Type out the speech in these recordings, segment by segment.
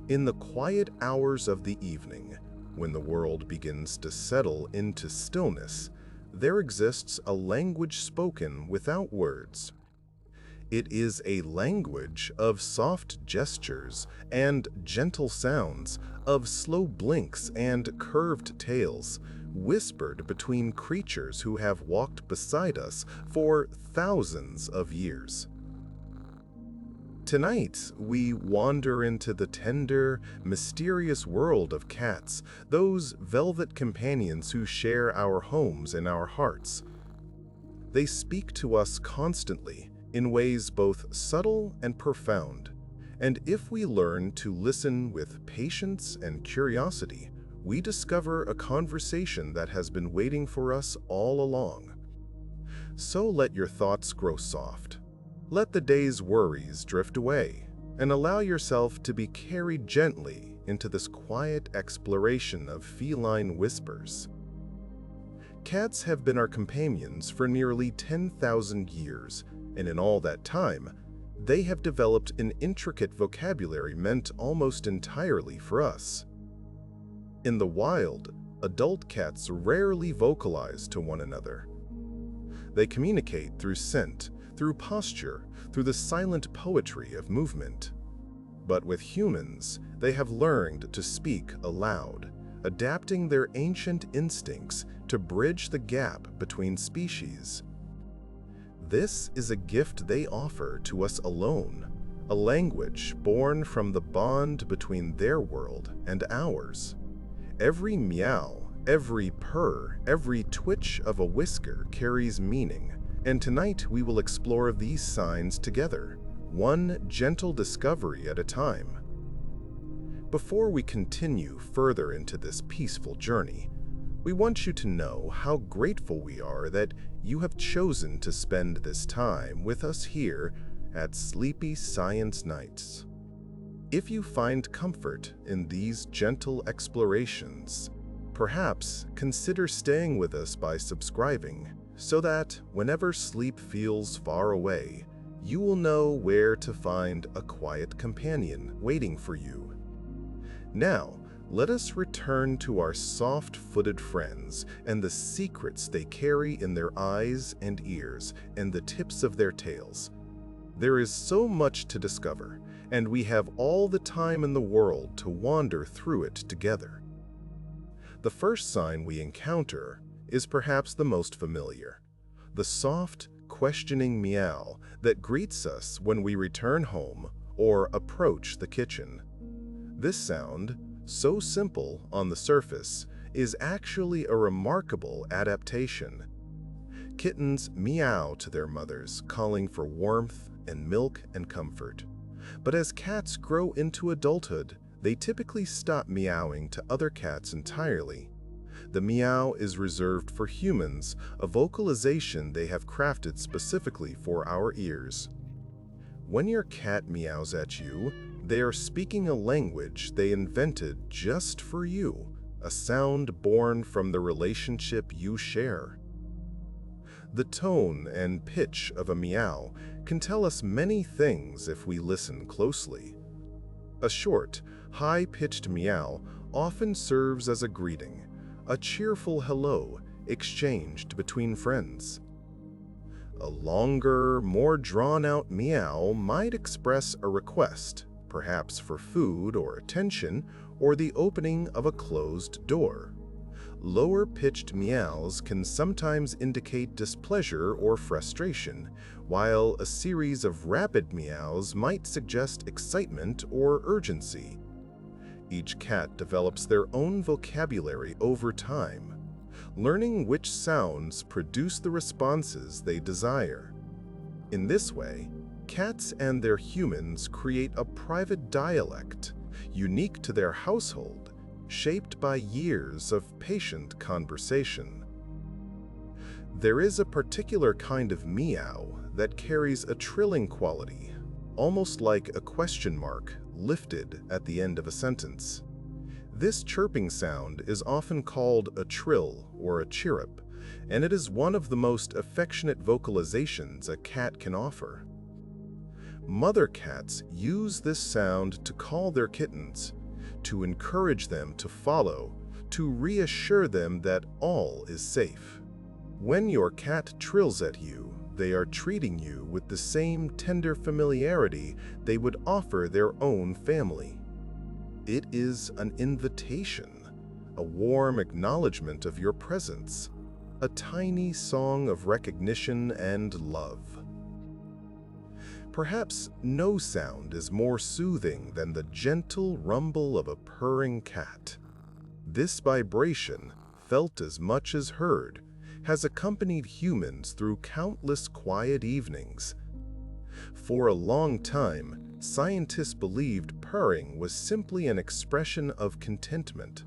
In the quiet hours of the evening, when the world begins to settle into stillness, there exists a language spoken without words. It is a language of soft gestures and gentle sounds, of slow blinks and curved tails, whispered between creatures who have walked beside us for thousands of years. Tonight, we wander into the tender, mysterious world of cats, those velvet companions who share our homes and our hearts. They speak to us constantly, in ways both subtle and profound, and if we learn to listen with patience and curiosity, we discover a conversation that has been waiting for us all along. So let your thoughts grow soft. Let the day's worries drift away, and allow yourself to be carried gently into this quiet exploration of feline whispers. Cats have been our companions for nearly 10,000 years, and in all that time, they have developed an intricate vocabulary meant almost entirely for us. In the wild, adult cats rarely vocalize to one another. They communicate through scent, through posture, through the silent poetry of movement. But with humans, they have learned to speak aloud, adapting their ancient instincts to bridge the gap between species. This is a gift they offer to us alone, a language born from the bond between their world and ours. Every meow, every purr, every twitch of a whisker carries meaning, and tonight we will explore these signs together, one gentle discovery at a time. Before we continue further into this peaceful journey, we want you to know how grateful we are that you have chosen to spend this time with us here at Sleepy Science Nights. If you find comfort in these gentle explorations, perhaps consider staying with us by subscribing, so that whenever sleep feels far away, you will know where to find a quiet companion waiting for you. Now, let us return to our soft-footed friends and the secrets they carry in their eyes and ears and the tips of their tails. There is so much to discover, and we have all the time in the world to wander through it together. The first sign we encounter is perhaps the most familiar, the soft, questioning meow that greets us when we return home or approach the kitchen. This sound, so simple on the surface, is actually a remarkable adaptation. Kittens meow to their mothers, calling for warmth and milk and comfort. But as cats grow into adulthood, they typically stop meowing to other cats entirely. The meow is reserved for humans, a vocalization they have crafted specifically for our ears. When your cat meows at you, they are speaking a language they invented just for you, a sound born from the relationship you share. The tone and pitch of a meow can tell us many things if we listen closely. A short, high-pitched meow often serves as a greeting, a cheerful hello exchanged between friends. A longer, more drawn-out meow might express a request, perhaps for food or attention, or the opening of a closed door. Lower-pitched meows can sometimes indicate displeasure or frustration, while a series of rapid meows might suggest excitement or urgency. Each cat develops their own vocabulary over time, learning which sounds produce the responses they desire. In this way, cats and their humans create a private dialect, unique to their household, shaped by years of patient conversation. There is a particular kind of meow that carries a trilling quality, almost like a question mark lifted at the end of a sentence. This chirping sound is often called a trill or a chirrup, and it is one of the most affectionate vocalizations a cat can offer. Mother cats use this sound to call their kittens, to encourage them to follow, to reassure them that all is safe. When your cat trills at you, they are treating you with the same tender familiarity they would offer their own family. It is an invitation, a warm acknowledgement of your presence, a tiny song of recognition and love. Perhaps no sound is more soothing than the gentle rumble of a purring cat. This vibration, felt as much as heard, has accompanied humans through countless quiet evenings. For a long time, scientists believed purring was simply an expression of contentment,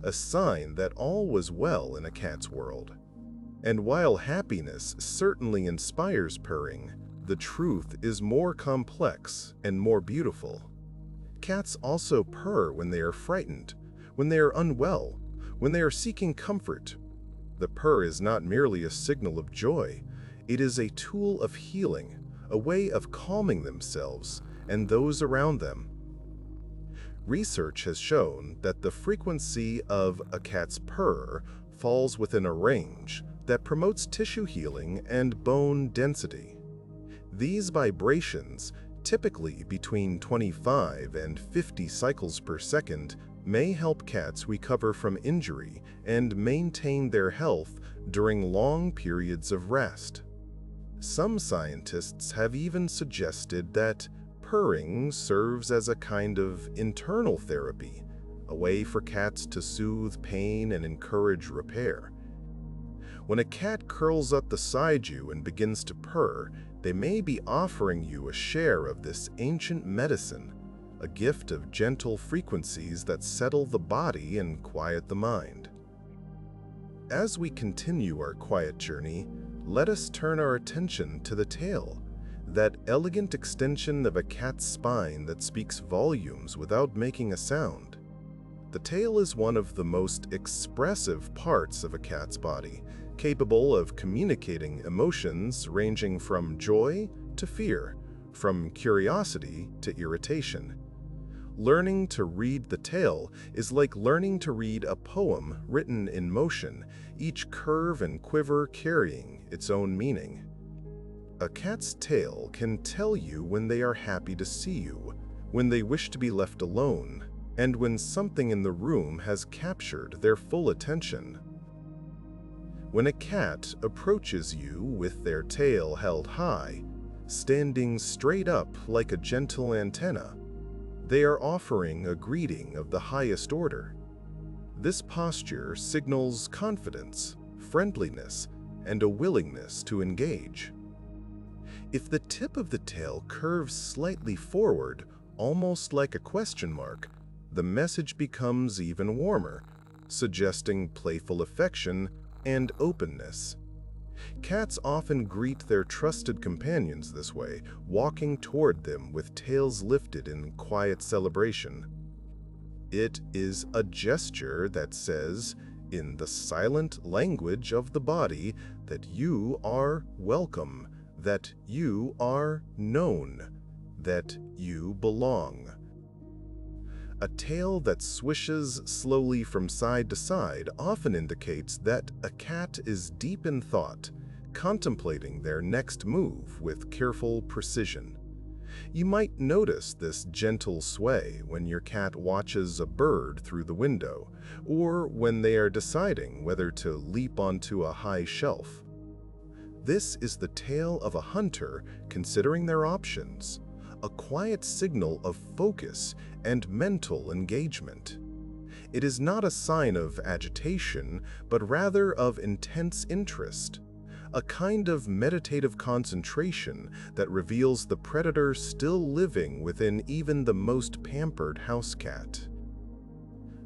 a sign that all was well in a cat's world. And while happiness certainly inspires purring, the truth is more complex and more beautiful. Cats also purr when they are frightened, when they are unwell, when they are seeking comfort. The purr is not merely a signal of joy, it is a tool of healing, a way of calming themselves and those around them. Research has shown that the frequency of a cat's purr falls within a range that promotes tissue healing and bone density. These vibrations, typically between 25 and 50 cycles per second, may help cats recover from injury and maintain their health during long periods of rest. Some scientists have even suggested that purring serves as a kind of internal therapy, a way for cats to soothe pain and encourage repair. When a cat curls up beside you and begins to purr, they may be offering you a share of this ancient medicine, a gift of gentle frequencies that settle the body and quiet the mind. As we continue our quiet journey, let us turn our attention to the tail, that elegant extension of a cat's spine that speaks volumes without making a sound. The tail is one of the most expressive parts of a cat's body, capable of communicating emotions ranging from joy to fear, from curiosity to irritation. Learning to read the tail is like learning to read a poem written in motion, each curve and quiver carrying its own meaning. A cat's tail can tell you when they are happy to see you, when they wish to be left alone, and when something in the room has captured their full attention. When a cat approaches you with their tail held high, standing straight up like a gentle antenna, they are offering a greeting of the highest order. This posture signals confidence, friendliness, and a willingness to engage. If the tip of the tail curves slightly forward, almost like a question mark, the message becomes even warmer, suggesting playful affection and openness. Cats often greet their trusted companions this way, walking toward them with tails lifted in quiet celebration. It is a gesture that says, in the silent language of the body, that you are welcome, that you are known, that you belong. A tail that swishes slowly from side to side often indicates that a cat is deep in thought, contemplating their next move with careful precision. You might notice this gentle sway when your cat watches a bird through the window, or when they are deciding whether to leap onto a high shelf. This is the tail of a hunter considering their options, a quiet signal of focus and mental engagement. It is not a sign of agitation, but rather of intense interest, a kind of meditative concentration that reveals the predator still living within even the most pampered house cat.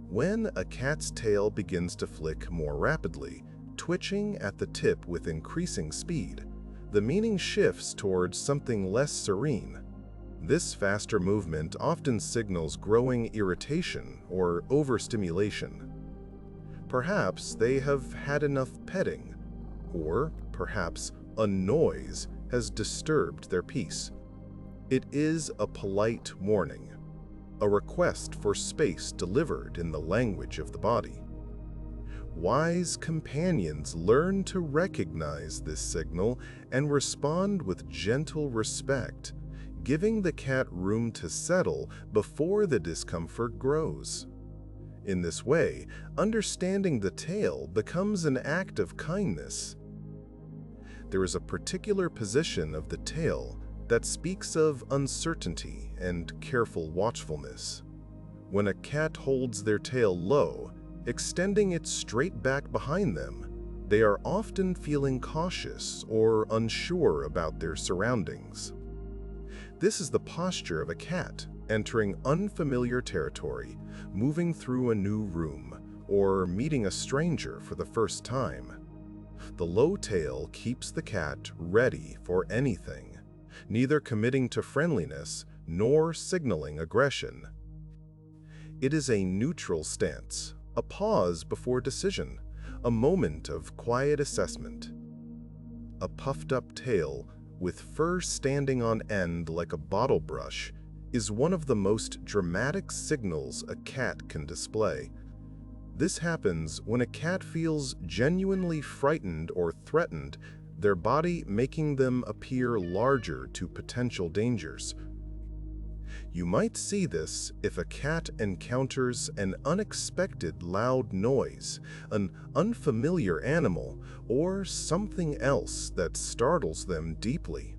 When a cat's tail begins to flick more rapidly, twitching at the tip with increasing speed, the meaning shifts towards something less serene. This faster movement often signals growing irritation or overstimulation. Perhaps they have had enough petting, or perhaps a noise has disturbed their peace. It is a polite warning. a request for space delivered in the language of the body. Wise companions learn to recognize this signal and respond with gentle respect, giving the cat room to settle before the discomfort grows. In this way, understanding the tail becomes an act of kindness. There is a particular position of the tail that speaks of uncertainty and careful watchfulness. When a cat holds their tail low, extending it straight back behind them, they are often feeling cautious or unsure about their surroundings. This is the posture of a cat entering unfamiliar territory, moving through a new room, or meeting a stranger for the first time. The low tail keeps the cat ready for anything, neither committing to friendliness nor signaling aggression. It is a neutral stance, a pause before decision, a moment of quiet assessment. A puffed-up tail, with fur standing on end like a bottle brush, is one of the most dramatic signals a cat can display. This happens when a cat feels genuinely frightened or threatened, their body making them appear larger to potential dangers. You might see this if a cat encounters an unexpected loud noise, an unfamiliar animal, or something else that startles them deeply.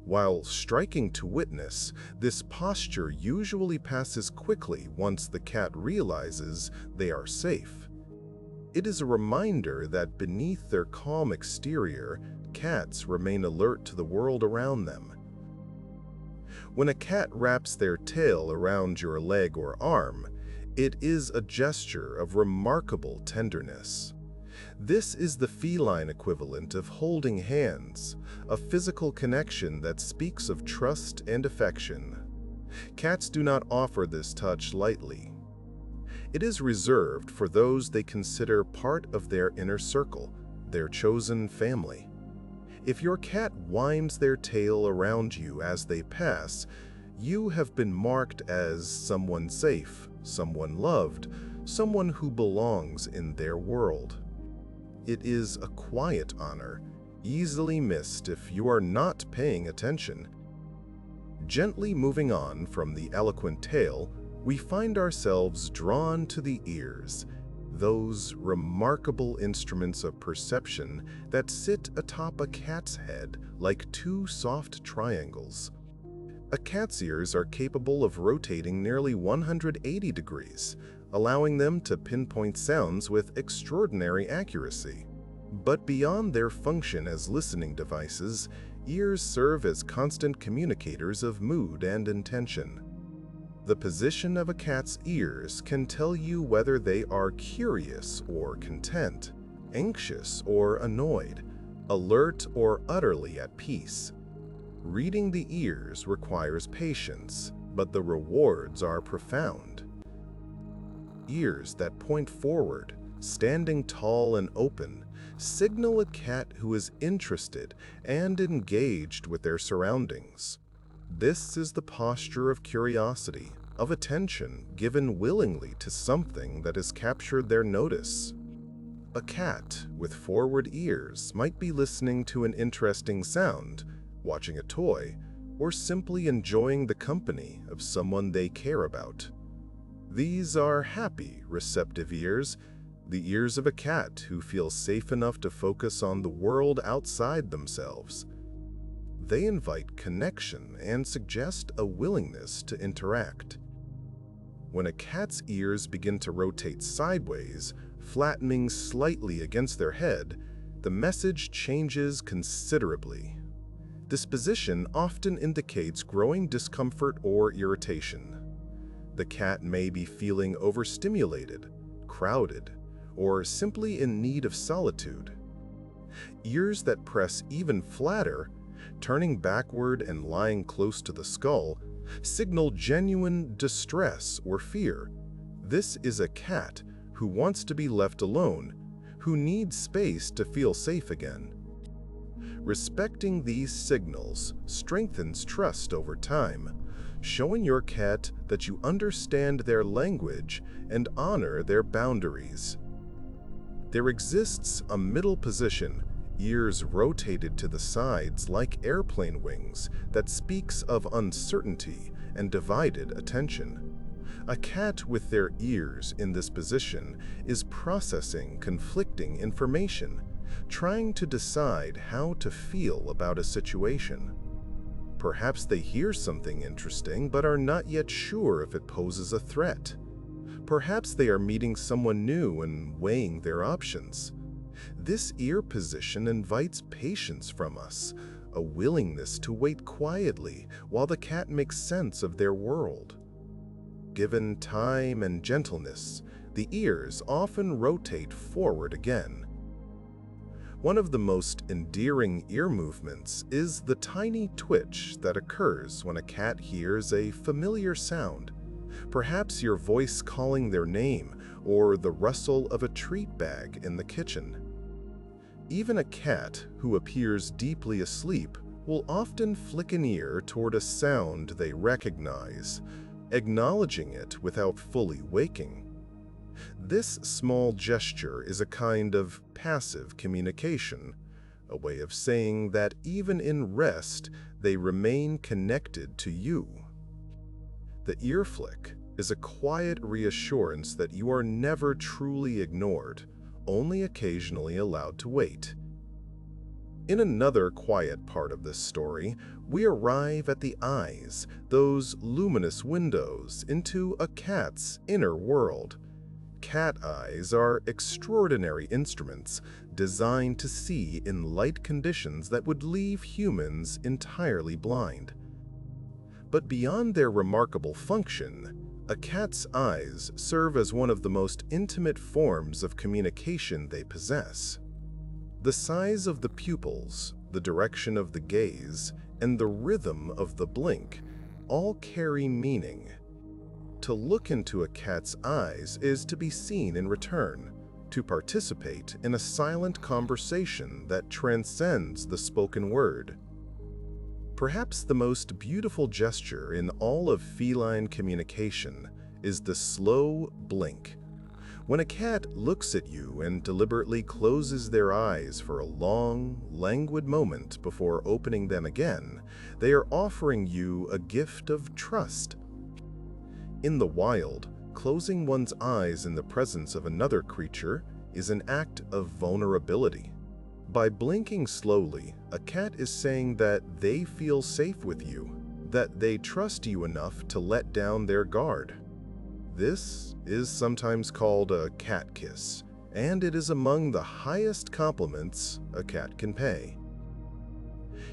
While striking to witness, this posture usually passes quickly once the cat realizes they are safe. It is a reminder that beneath their calm exterior, cats remain alert to the world around them. When a cat wraps their tail around your leg or arm, it is a gesture of remarkable tenderness. This is the feline equivalent of holding hands, a physical connection that speaks of trust and affection. Cats do not offer this touch lightly. It is reserved for those they consider part of their inner circle, their chosen family. If your cat winds their tail around you as they pass, you have been marked as someone safe, someone loved, someone who belongs in their world. It is a quiet honor, easily missed if you are not paying attention. Gently moving on from the eloquent tail, we find ourselves drawn to the ears, those remarkable instruments of perception that sit atop a cat's head like two soft triangles. A cat's ears are capable of rotating nearly 180 degrees, allowing them to pinpoint sounds with extraordinary accuracy. But beyond their function as listening devices, ears serve as constant communicators of mood and intention. The position of a cat's ears can tell you whether they are curious or content, anxious or annoyed, alert or utterly at peace. Reading the ears requires patience, but the rewards are profound. Ears that point forward, standing tall and open, signal a cat who is interested and engaged with their surroundings. This is the posture of curiosity, of attention given willingly to something that has captured their notice. A cat with forward ears might be listening to an interesting sound, watching a toy, or simply enjoying the company of someone they care about. These are happy, receptive ears, the ears of a cat who feels safe enough to focus on the world outside themselves. They invite connection and suggest a willingness to interact. When a cat's ears begin to rotate sideways, flattening slightly against their head, the message changes considerably. This position often indicates growing discomfort or irritation. The cat may be feeling overstimulated, crowded, or simply in need of solitude. Ears that press even flatter, turning backward and lying close to the skull, signal genuine distress or fear. This is a cat who wants to be left alone, who needs space to feel safe again. Respecting these signals strengthens trust over time, showing your cat that you understand their language and honor their boundaries. There exists a middle position, ears rotated to the sides like airplane wings, that speaks of uncertainty and divided attention. A cat with their ears in this position is processing conflicting information, trying to decide how to feel about a situation. Perhaps they hear something interesting but are not yet sure if it poses a threat. Perhaps they are meeting someone new and weighing their options. This ear position invites patience from us, a willingness to wait quietly while the cat makes sense of their world. Given time and gentleness, the ears often rotate forward again. One of the most endearing ear movements is the tiny twitch that occurs when a cat hears a familiar sound, perhaps your voice calling their name or the rustle of a treat bag in the kitchen. Even a cat who appears deeply asleep will often flick an ear toward a sound they recognize, acknowledging it without fully waking. This small gesture is a kind of passive communication, a way of saying that even in rest, they remain connected to you. The ear flick is a quiet reassurance that you are never truly ignored, only occasionally allowed to wait. In another quiet part of this story, we arrive at the eyes, those luminous windows into a cat's inner world. Cat eyes are extraordinary instruments designed to see in light conditions that would leave humans entirely blind. But beyond their remarkable function, a cat's eyes serve as one of the most intimate forms of communication they possess. The size of the pupils, the direction of the gaze, and the rhythm of the blink all carry meaning. To look into a cat's eyes is to be seen in return, to participate in a silent conversation that transcends the spoken word. Perhaps the most beautiful gesture in all of feline communication is the slow blink. When a cat looks at you and deliberately closes their eyes for a long, languid moment before opening them again, they are offering you a gift of trust. In the wild, closing one's eyes in the presence of another creature is an act of vulnerability. By blinking slowly, a cat is saying that they feel safe with you, that they trust you enough to let down their guard. This is sometimes called a cat kiss, and it is among the highest compliments a cat can pay.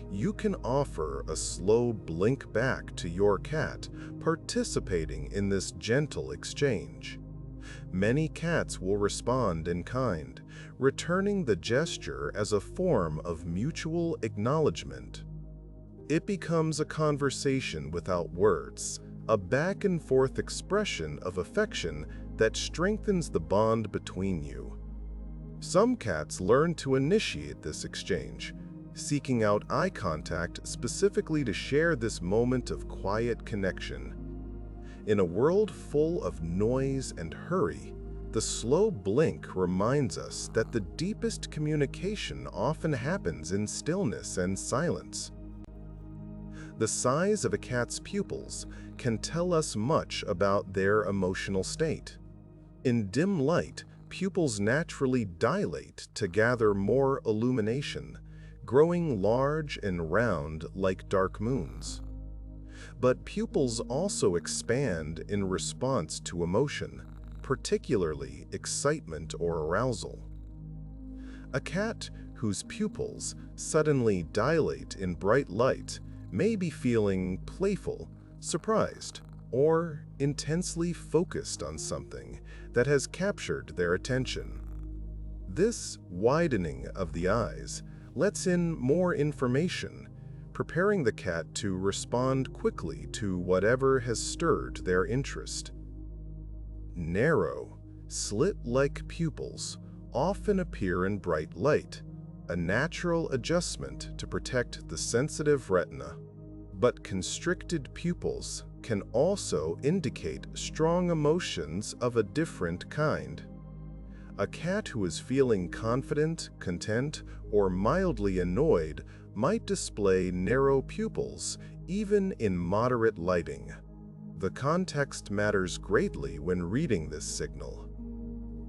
You can offer a slow blink back to your cat, participating in this gentle exchange. Many cats will respond in kind, returning the gesture as a form of mutual acknowledgement. It becomes a conversation without words, a back-and-forth expression of affection that strengthens the bond between you. Some cats learn to initiate this exchange, seeking out eye contact specifically to share this moment of quiet connection. In a world full of noise and hurry, the slow blink reminds us that the deepest communication often happens in stillness and silence. The size of a cat's pupils can tell us much about their emotional state. In dim light, pupils naturally dilate to gather more illumination, growing large and round like dark moons. But pupils also expand in response to emotion, particularly excitement or arousal. A cat whose pupils suddenly dilate in bright light may be feeling playful, surprised, or intensely focused on something that has captured their attention. This widening of the eyes lets in more information, preparing the cat to respond quickly to whatever has stirred their interest. Narrow, slit-like pupils often appear in bright light, a natural adjustment to protect the sensitive retina. But constricted pupils, can also indicate strong emotions of a different kind. A cat who is feeling confident, content, or mildly annoyed might display narrow pupils, even in moderate lighting. The context matters greatly when reading this signal.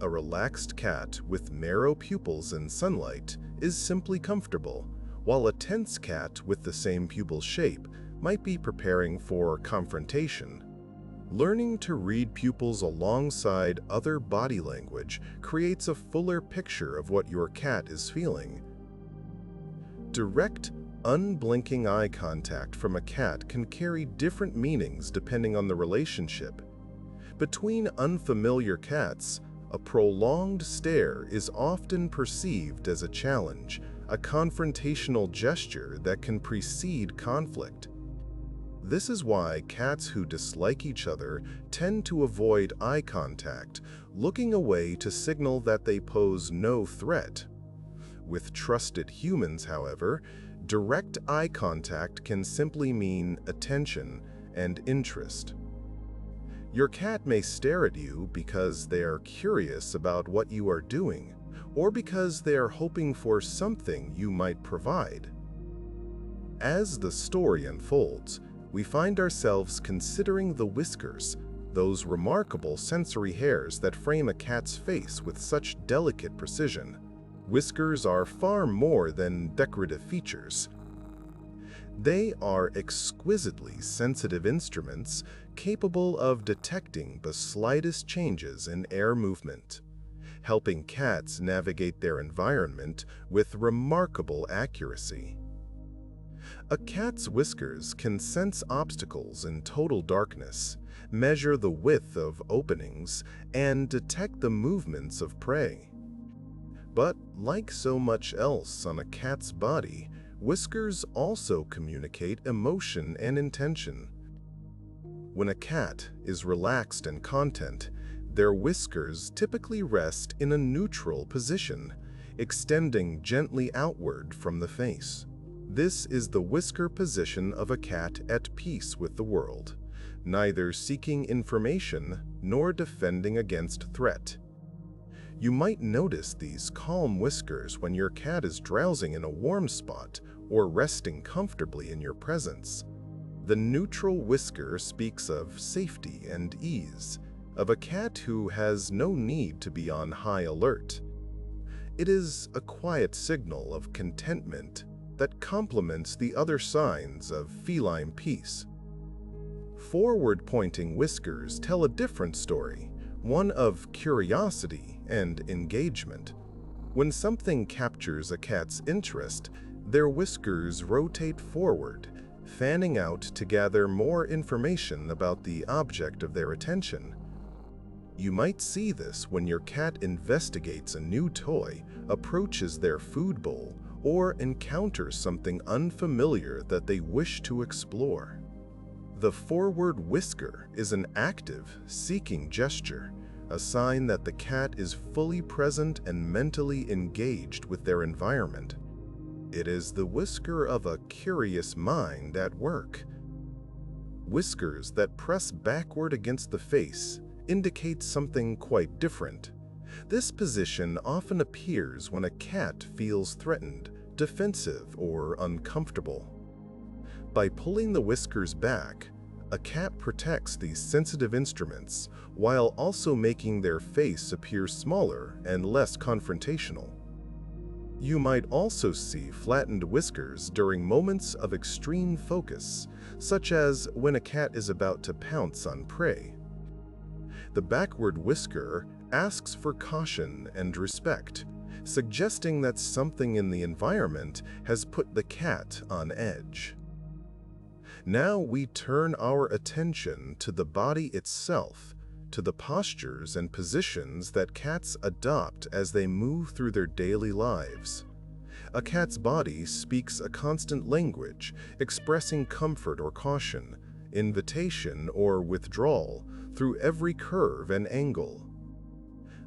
A relaxed cat with narrow pupils in sunlight is simply comfortable, while a tense cat with the same pupil shape might be preparing for confrontation. Learning to read pupils alongside other body language creates a fuller picture of what your cat is feeling. Direct, unblinking eye contact from a cat can carry different meanings depending on the relationship. Between unfamiliar cats, a prolonged stare is often perceived as a challenge, a confrontational gesture that can precede conflict. This is why cats who dislike each other tend to avoid eye contact, looking away to signal that they pose no threat. With trusted humans, however, direct eye contact can simply mean attention and interest. Your cat may stare at you because they are curious about what you are doing, or because they are hoping for something you might provide. As the story unfolds, we find ourselves considering the whiskers, those remarkable sensory hairs that frame a cat's face with such delicate precision. Whiskers are far more than decorative features. They are exquisitely sensitive instruments capable of detecting the slightest changes in air movement, helping cats navigate their environment with remarkable accuracy. A cat's whiskers can sense obstacles in total darkness, measure the width of openings, and detect the movements of prey. But like so much else on a cat's body, whiskers also communicate emotion and intention. When a cat is relaxed and content, their whiskers typically rest in a neutral position, extending gently outward from the face. This is the whisker position of a cat at peace with the world, neither seeking information nor defending against threat. You might notice these calm whiskers when your cat is drowsing in a warm spot or resting comfortably in your presence. The neutral whisker speaks of safety and ease, of a cat who has no need to be on high alert. It is a quiet signal of contentment that complements the other signs of feline peace. Forward-pointing whiskers tell a different story, one of curiosity and engagement. When something captures a cat's interest, their whiskers rotate forward, fanning out to gather more information about the object of their attention. You might see this when your cat investigates a new toy, approaches their food bowl, or encounters something unfamiliar that they wish to explore. The forward whisker is an active, seeking gesture, a sign that the cat is fully present and mentally engaged with their environment. It is the whisker of a curious mind at work. Whiskers that press backward against the face indicate something quite different. This position often appears when a cat feels threatened, defensive, or uncomfortable. By pulling the whiskers back, a cat protects these sensitive instruments while also making their face appear smaller and less confrontational. You might also see flattened whiskers during moments of extreme focus, such as when a cat is about to pounce on prey. The backward whisker asks for caution and respect, suggesting that something in the environment has put the cat on edge. Now we turn our attention to the body itself, to the postures and positions that cats adopt as they move through their daily lives. A cat's body speaks a constant language, expressing comfort or caution, invitation or withdrawal, through every curve and angle.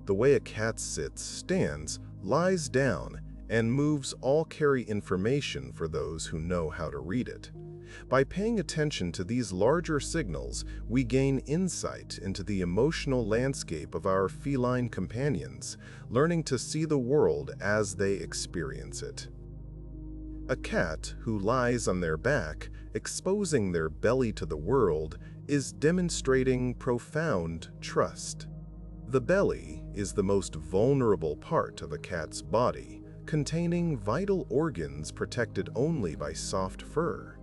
The way a cat sits, stands, lies down, and moves all carry information for those who know how to read it. By paying attention to these larger signals, we gain insight into the emotional landscape of our feline companions, learning to see the world as they experience it. A cat who lies on their back, exposing their belly to the world, is demonstrating profound trust. The belly is the most vulnerable part of a cat's body, containing vital organs protected only by soft fur.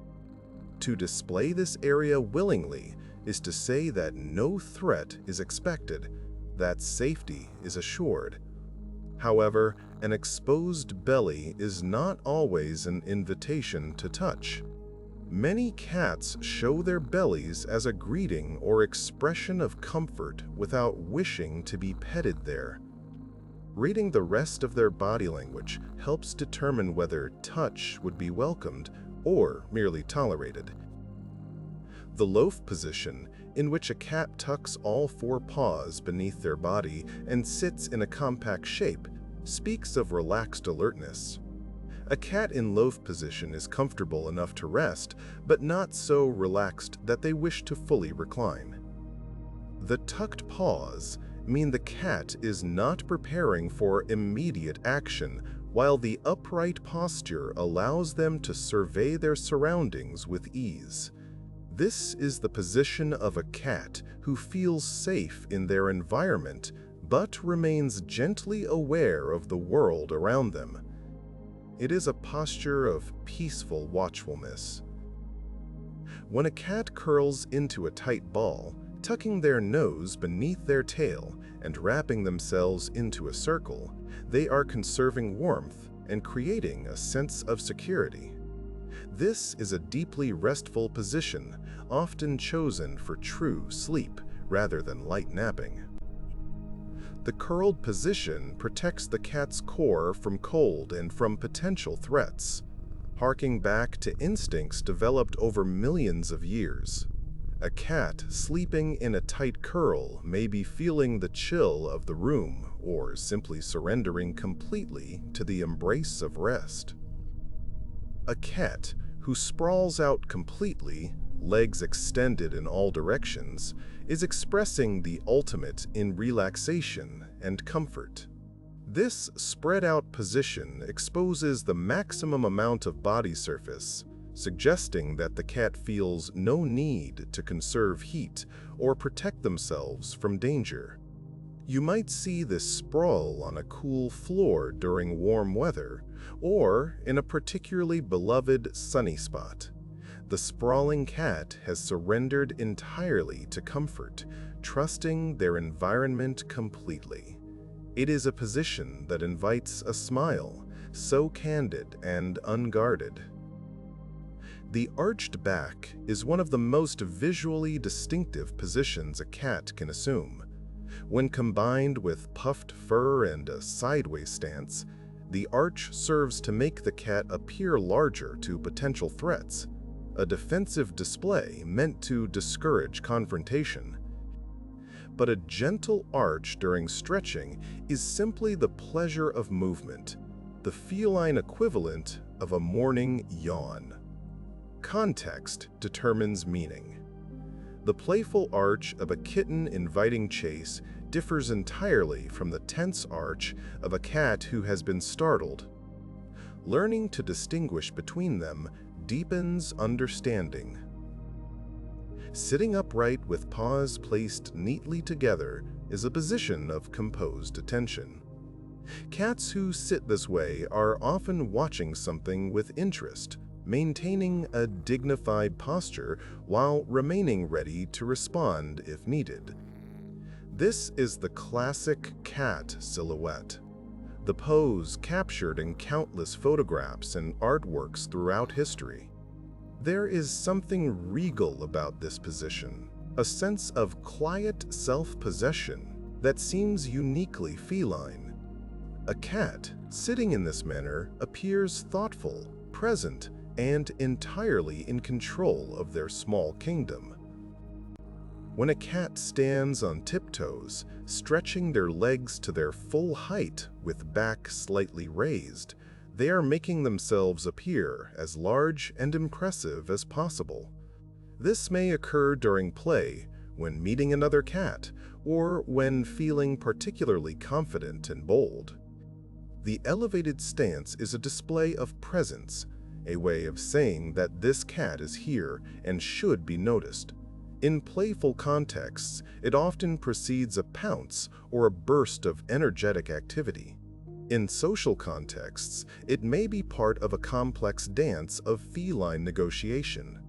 To display this area willingly is to say that no threat is expected, that safety is assured. However, an exposed belly is not always an invitation to touch. Many cats show their bellies as a greeting or expression of comfort without wishing to be petted there. Reading the rest of their body language helps determine whether touch would be welcomed or merely tolerated. The loaf position, in which a cat tucks all four paws beneath their body and sits in a compact shape, speaks of relaxed alertness. A cat in loaf position is comfortable enough to rest, but not so relaxed that they wish to fully recline. The tucked paws mean the cat is not preparing for immediate action, while the upright posture allows them to survey their surroundings with ease. This is the position of a cat who feels safe in their environment, but remains gently aware of the world around them. It is a posture of peaceful watchfulness. When a cat curls into a tight ball, tucking their nose beneath their tail and wrapping themselves into a circle, they are conserving warmth and creating a sense of security. This is a deeply restful position, often chosen for true sleep rather than light napping. The curled position protects the cat's core from cold and from potential threats, harking back to instincts developed over millions of years. A cat sleeping in a tight curl may be feeling the chill of the room or simply surrendering completely to the embrace of rest. A cat who sprawls out completely, legs extended in all directions, is expressing the ultimate in relaxation and comfort. This spread-out position exposes the maximum amount of body surface, suggesting that the cat feels no need to conserve heat or protect themselves from danger. You might see this sprawl on a cool floor during warm weather, or in a particularly beloved sunny spot. The sprawling cat has surrendered entirely to comfort, trusting their environment completely. It is a position that invites a smile, so candid and unguarded. The arched back is one of the most visually distinctive positions a cat can assume. When combined with puffed fur and a sideways stance, the arch serves to make the cat appear larger to potential threats, a defensive display meant to discourage confrontation. But a gentle arch during stretching is simply the pleasure of movement, the feline equivalent of a morning yawn. Context determines meaning. The playful arch of a kitten inviting chase differs entirely from the tense arch of a cat who has been startled. Learning to distinguish between them deepens understanding. Sitting upright with paws placed neatly together is a position of composed attention. Cats who sit this way are often watching something with interest, maintaining a dignified posture while remaining ready to respond if needed. This is the classic cat silhouette, the pose captured in countless photographs and artworks throughout history. There is something regal about this position, a sense of quiet self-possession that seems uniquely feline. A cat sitting in this manner appears thoughtful, present, and entirely in control of their small kingdom. When a cat stands on tiptoes, stretching their legs to their full height with back slightly raised, They are making themselves appear as large and impressive as possible. This may occur during play, when meeting another cat, or when feeling particularly confident and bold. The elevated stance is a display of presence, a way of saying that this cat is here and should be noticed. In playful contexts, it often precedes a pounce or a burst of energetic activity. In social contexts, it may be part of a complex dance of feline negotiation.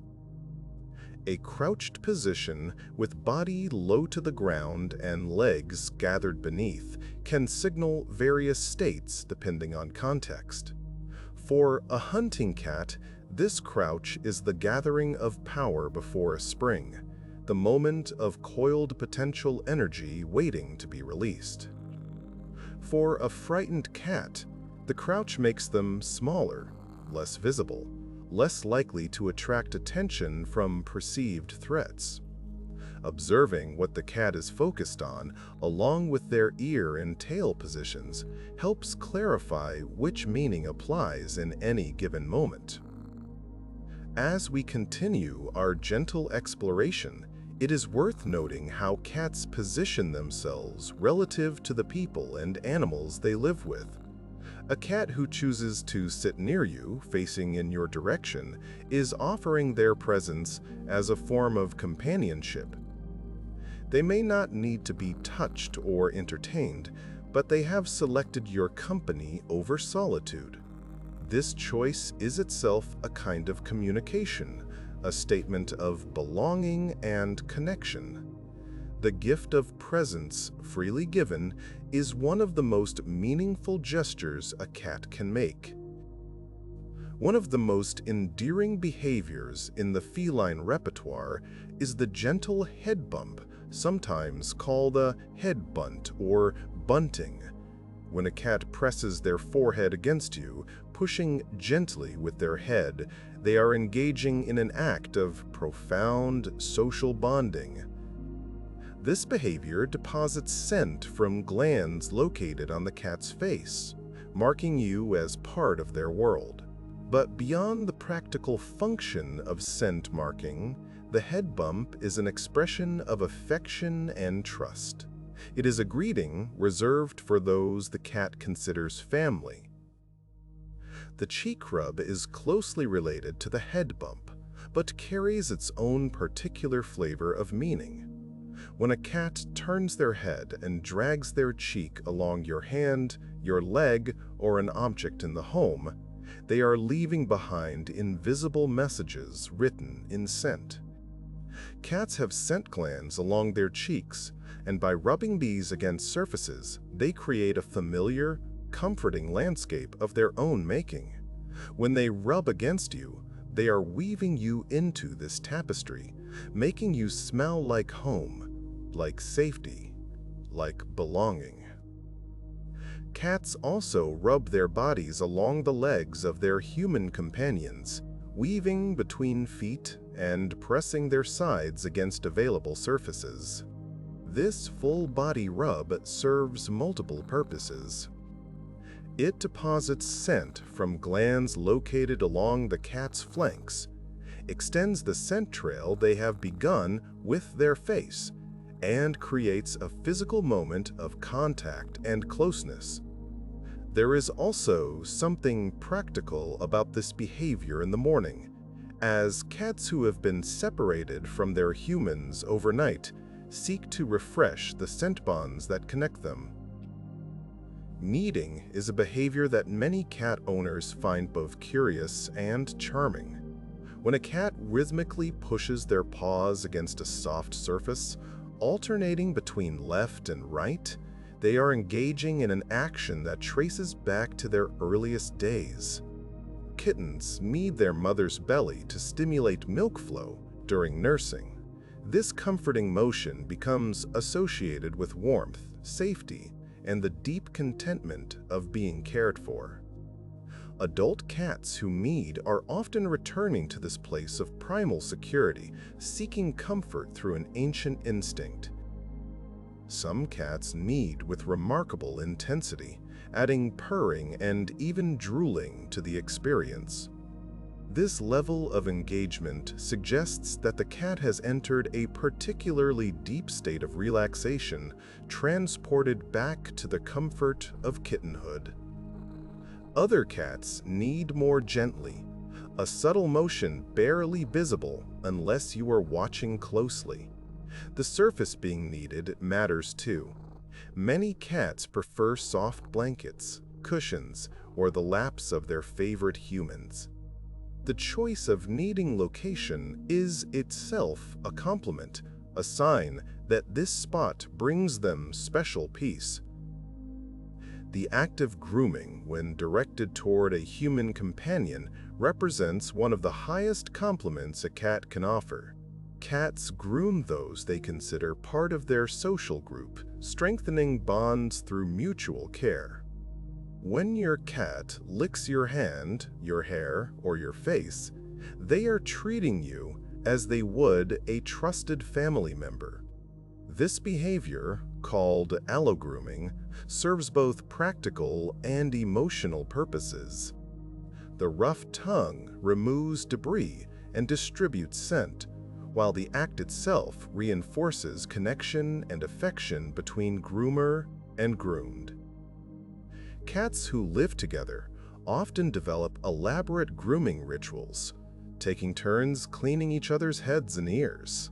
A crouched position with body low to the ground and legs gathered beneath can signal various states depending on context. For a hunting cat, this crouch is the gathering of power before a spring, the moment of coiled potential energy waiting to be released. For a frightened cat, the crouch makes them smaller, less visible, less likely to attract attention from perceived threats. Observing what the cat is focused on, along with their ear and tail positions, helps clarify which meaning applies in any given moment. As we continue our gentle exploration, it is worth noting how cats position themselves relative to the people and animals they live with. A cat who chooses to sit near you, facing in your direction, is offering their presence as a form of companionship. They may not need to be touched or entertained, but they have selected your company over solitude. This choice is itself a kind of communication, a statement of belonging and connection. The gift of presence, freely given, is one of the most meaningful gestures a cat can make. One of the most endearing behaviors in the feline repertoire is the gentle head bump, sometimes called a head bunt or bunting. When a cat presses their forehead against you, pushing gently with their head, they are engaging in an act of profound social bonding. This behavior deposits scent from glands located on the cat's face, marking you as part of their world. But beyond the practical function of scent marking, the head bump is an expression of affection and trust. It is a greeting reserved for those the cat considers family. The cheek rub is closely related to the head bump, but carries its own particular flavor of meaning. When a cat turns their head and drags their cheek along your hand, your leg, or an object in the home, they are leaving behind invisible messages written in scent. Cats have scent glands along their cheeks, and by rubbing these against surfaces, they create a familiar, comforting landscape of their own making. When they rub against you, they are weaving you into this tapestry, making you smell like home, like safety, like belonging. Cats also rub their bodies along the legs of their human companions, weaving between feet and pressing their sides against available surfaces. This full-body rub serves multiple purposes. It deposits scent from glands located along the cat's flanks, extends the scent trail they have begun with their face, and creates a physical moment of contact and closeness. There is also something practical about this behavior in the morning, as cats who have been separated from their humans overnight seek to refresh the scent bonds that connect them. Kneading is a behavior that many cat owners find both curious and charming. When a cat rhythmically pushes their paws against a soft surface, alternating between left and right, they are engaging in an action that traces back to their earliest days. Kittens knead their mother's belly to stimulate milk flow during nursing. This comforting motion becomes associated with warmth, safety, and the deep contentment of being cared for. Adult cats who knead are often returning to this place of primal security, seeking comfort through an ancient instinct. Some cats knead with remarkable intensity, adding purring and even drooling to the experience. This level of engagement suggests that the cat has entered a particularly deep state of relaxation, transported back to the comfort of kittenhood. Other cats knead more gently, a subtle motion barely visible unless you are watching closely. The surface being kneaded matters too. Many cats prefer soft blankets, cushions, or the laps of their favorite humans. The choice of kneading location is itself a compliment, a sign that this spot brings them special peace. The act of grooming, when directed toward a human companion, represents one of the highest compliments a cat can offer. Cats groom those they consider part of their social group, strengthening bonds through mutual care. When your cat licks your hand, your hair, or your face, they are treating you as they would a trusted family member. This behavior, called allogrooming, serves both practical and emotional purposes. The rough tongue removes debris and distributes scent, while the act itself reinforces connection and affection between groomer and groomed. Cats who live together often develop elaborate grooming rituals, taking turns cleaning each other's heads and ears.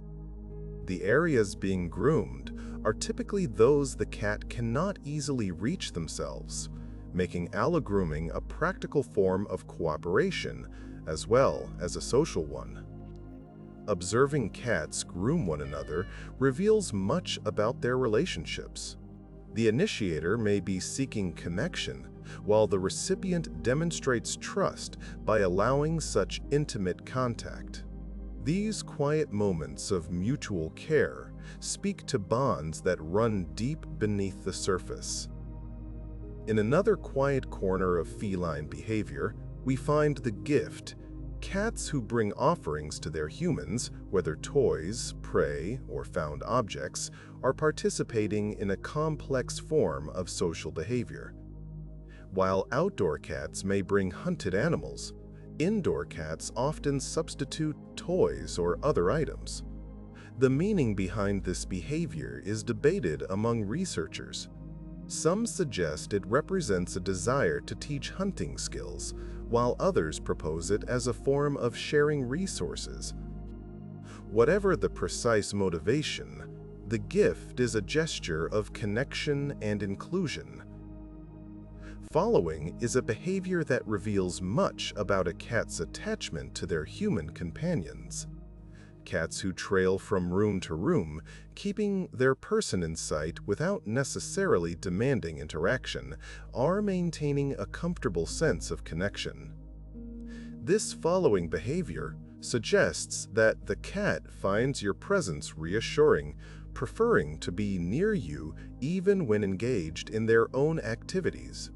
The areas being groomed are typically those the cat cannot easily reach themselves, making allogrooming a practical form of cooperation as well as a social one. Observing cats groom one another reveals much about their relationships. The initiator may be seeking connection, while the recipient demonstrates trust by allowing such intimate contact. These quiet moments of mutual care speak to bonds that run deep beneath the surface. In another quiet corner of feline behavior, we find the gift. Cats who bring offerings to their humans, whether toys, prey, or found objects, are participating in a complex form of social behavior. While outdoor cats may bring hunted animals, indoor cats often substitute toys or other items. The meaning behind this behavior is debated among researchers. Some suggest it represents a desire to teach hunting skills, while others propose it as a form of sharing resources. Whatever the precise motivation, the gift is a gesture of connection and inclusion. Following is a behavior that reveals much about a cat's attachment to their human companions. Cats who trail from room to room, keeping their person in sight without necessarily demanding interaction, are maintaining a comfortable sense of connection. This following behavior suggests that the cat finds your presence reassuring, preferring to be near you even when engaged in their own activities.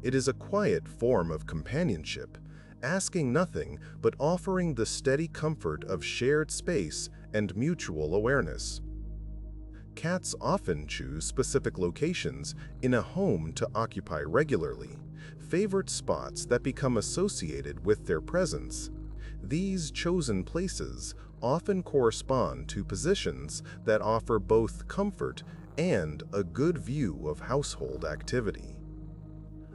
It is a quiet form of companionship, asking nothing but offering the steady comfort of shared space and mutual awareness. Cats often choose specific locations in a home to occupy regularly, favorite spots that become associated with their presence. These chosen places often correspond to positions that offer both comfort and a good view of household activity.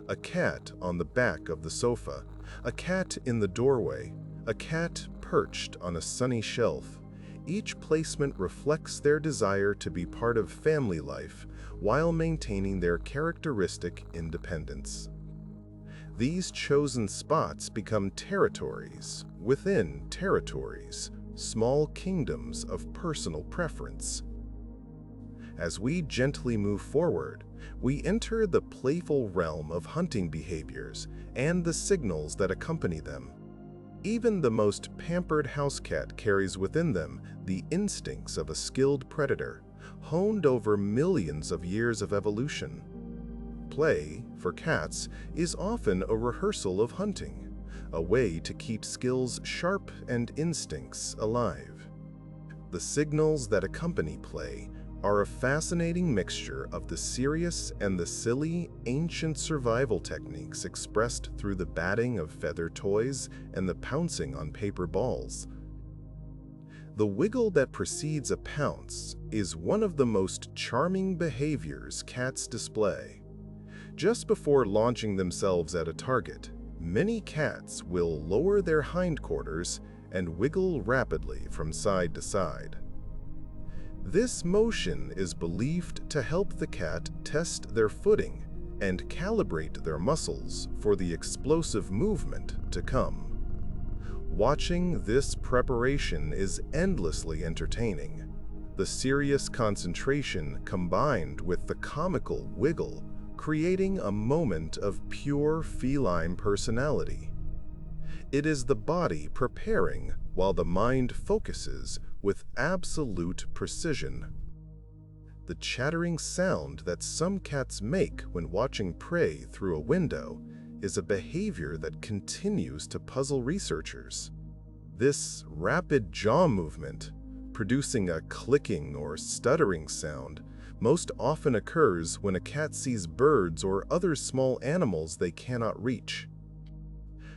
A cat on the back of the sofa, a cat in the doorway, a cat perched on a sunny shelf. Each placement reflects their desire to be part of family life while maintaining their characteristic independence. These chosen spots become territories within territories, small kingdoms of personal preference. As we gently move forward, we enter the playful realm of hunting behaviors and the signals that accompany them. Even the most pampered house cat carries within them the instincts of a skilled predator, honed over millions of years of evolution. Play, for cats, is often a rehearsal of hunting, a way to keep skills sharp and instincts alive. The signals that accompany play are a fascinating mixture of the serious and the silly, ancient survival techniques expressed through the batting of feather toys and the pouncing on paper balls. The wiggle that precedes a pounce is one of the most charming behaviors cats display. Just before launching themselves at a target, many cats will lower their hindquarters and wiggle rapidly from side to side. This motion is believed to help the cat test their footing and calibrate their muscles for the explosive movement to come. Watching this preparation is endlessly entertaining. The serious concentration combined with the comical wiggle, creating a moment of pure feline personality. It is the body preparing while the mind focuses with absolute precision. The chattering sound that some cats make when watching prey through a window is a behavior that continues to puzzle researchers. This rapid jaw movement, producing a clicking or stuttering sound, most often occurs when a cat sees birds or other small animals they cannot reach.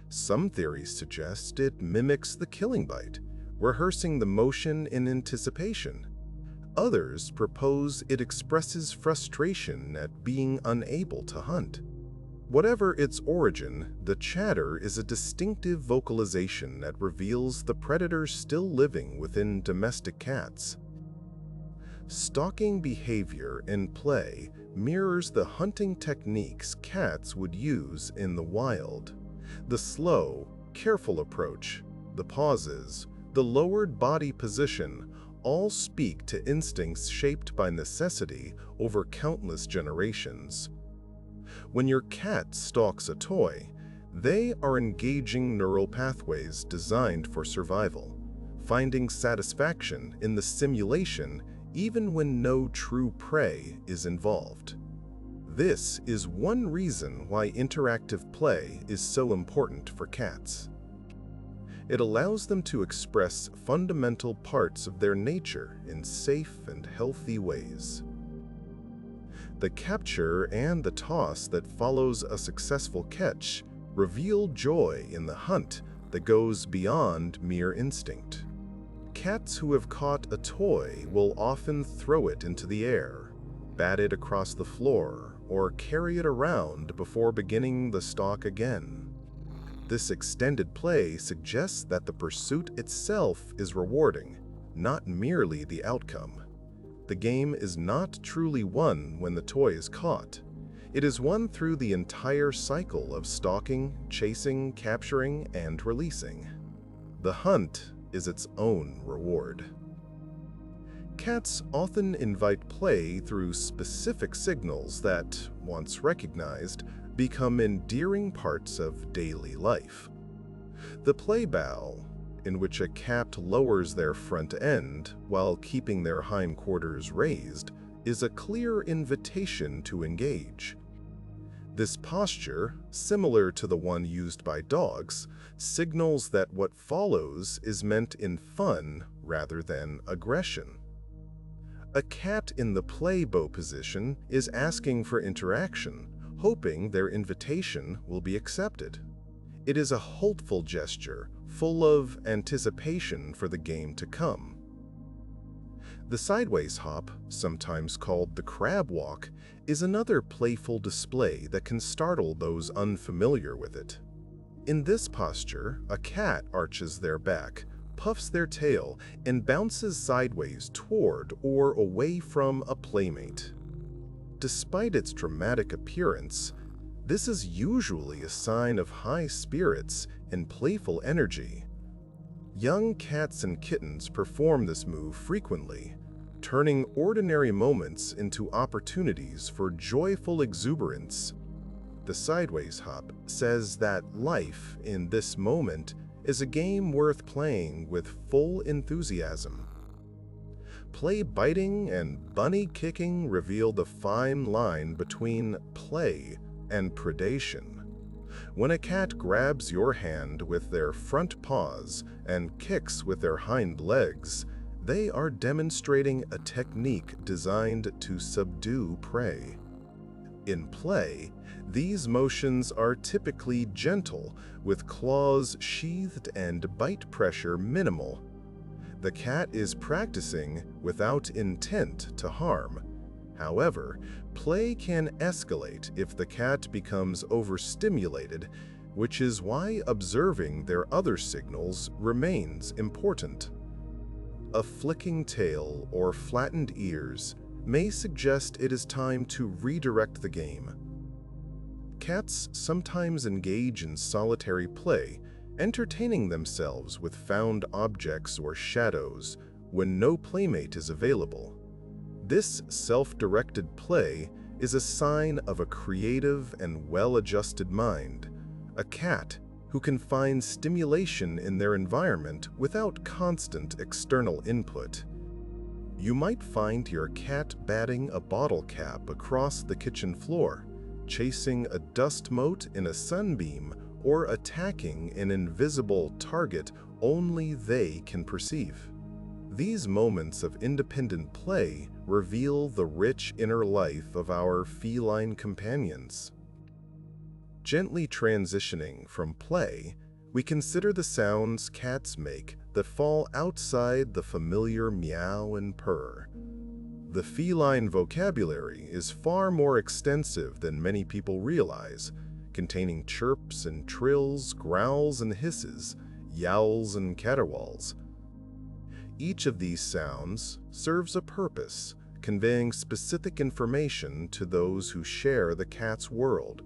Some theories suggest it mimics the killing bite, rehearsing the motion in anticipation. Others propose it expresses frustration at being unable to hunt. Whatever its origin, the chatter is a distinctive vocalization that reveals the predator still living within domestic cats. Stalking behavior in play mirrors the hunting techniques cats would use in the wild. The slow, careful approach, the pauses, the lowered body position all speak to instincts shaped by necessity over countless generations. When your cat stalks a toy, they are engaging neural pathways designed for survival, finding satisfaction in the simulation even when no true prey is involved. This is one reason why interactive play is so important for cats. It allows them to express fundamental parts of their nature in safe and healthy ways. The capture and the toss that follows a successful catch reveal joy in the hunt that goes beyond mere instinct. Cats who have caught a toy will often throw it into the air, bat it across the floor, or carry it around before beginning the stalk again. This extended play suggests that the pursuit itself is rewarding, not merely the outcome. The game is not truly won when the toy is caught. It is won through the entire cycle of stalking, chasing, capturing, and releasing. The hunt is its own reward. Cats often invite play through specific signals that, once recognized, become endearing parts of daily life. The play bow, in which a cat lowers their front end while keeping their hindquarters raised, is a clear invitation to engage. This posture, similar to the one used by dogs, signals that what follows is meant in fun rather than aggression. A cat in the play bow position is asking for interaction, hoping their invitation will be accepted. It is a hopeful gesture, full of anticipation for the game to come. The sideways hop, sometimes called the crab walk, is another playful display that can startle those unfamiliar with it. In this posture, a cat arches their back, puffs their tail, and bounces sideways toward or away from a playmate. Despite its dramatic appearance, this is usually a sign of high spirits and playful energy. Young cats and kittens perform this move frequently, turning ordinary moments into opportunities for joyful exuberance. The sideways hop says that life in this moment is a game worth playing with full enthusiasm. Play biting and bunny kicking reveal the fine line between play and predation. When a cat grabs your hand with their front paws and kicks with their hind legs, They are demonstrating a technique designed to subdue prey. In play, these motions are typically gentle, with claws sheathed and bite pressure minimal. The cat is practicing without intent to harm. However, play can escalate if the cat becomes overstimulated, which is why observing their other signals remains important. A flicking tail or flattened ears may suggest it is time to redirect the game. Cats sometimes engage in solitary play, entertaining themselves with found objects or shadows when no playmate is available. This self-directed play is a sign of a creative and well-adjusted mind, a cat who can find stimulation in their environment without constant external input. You might find your cat batting a bottle cap across the kitchen floor, chasing a dust mote in a sunbeam, or attacking an invisible target only they can perceive. These moments of independent play reveal the rich inner life of our feline companions. Gently transitioning from play, we consider the sounds cats make that fall outside the familiar meow and purr. The feline vocabulary is far more extensive than many people realize, containing chirps and trills, growls and hisses, yowls and caterwauls. Each of these sounds serves a purpose, conveying specific information to those who share the cat's world.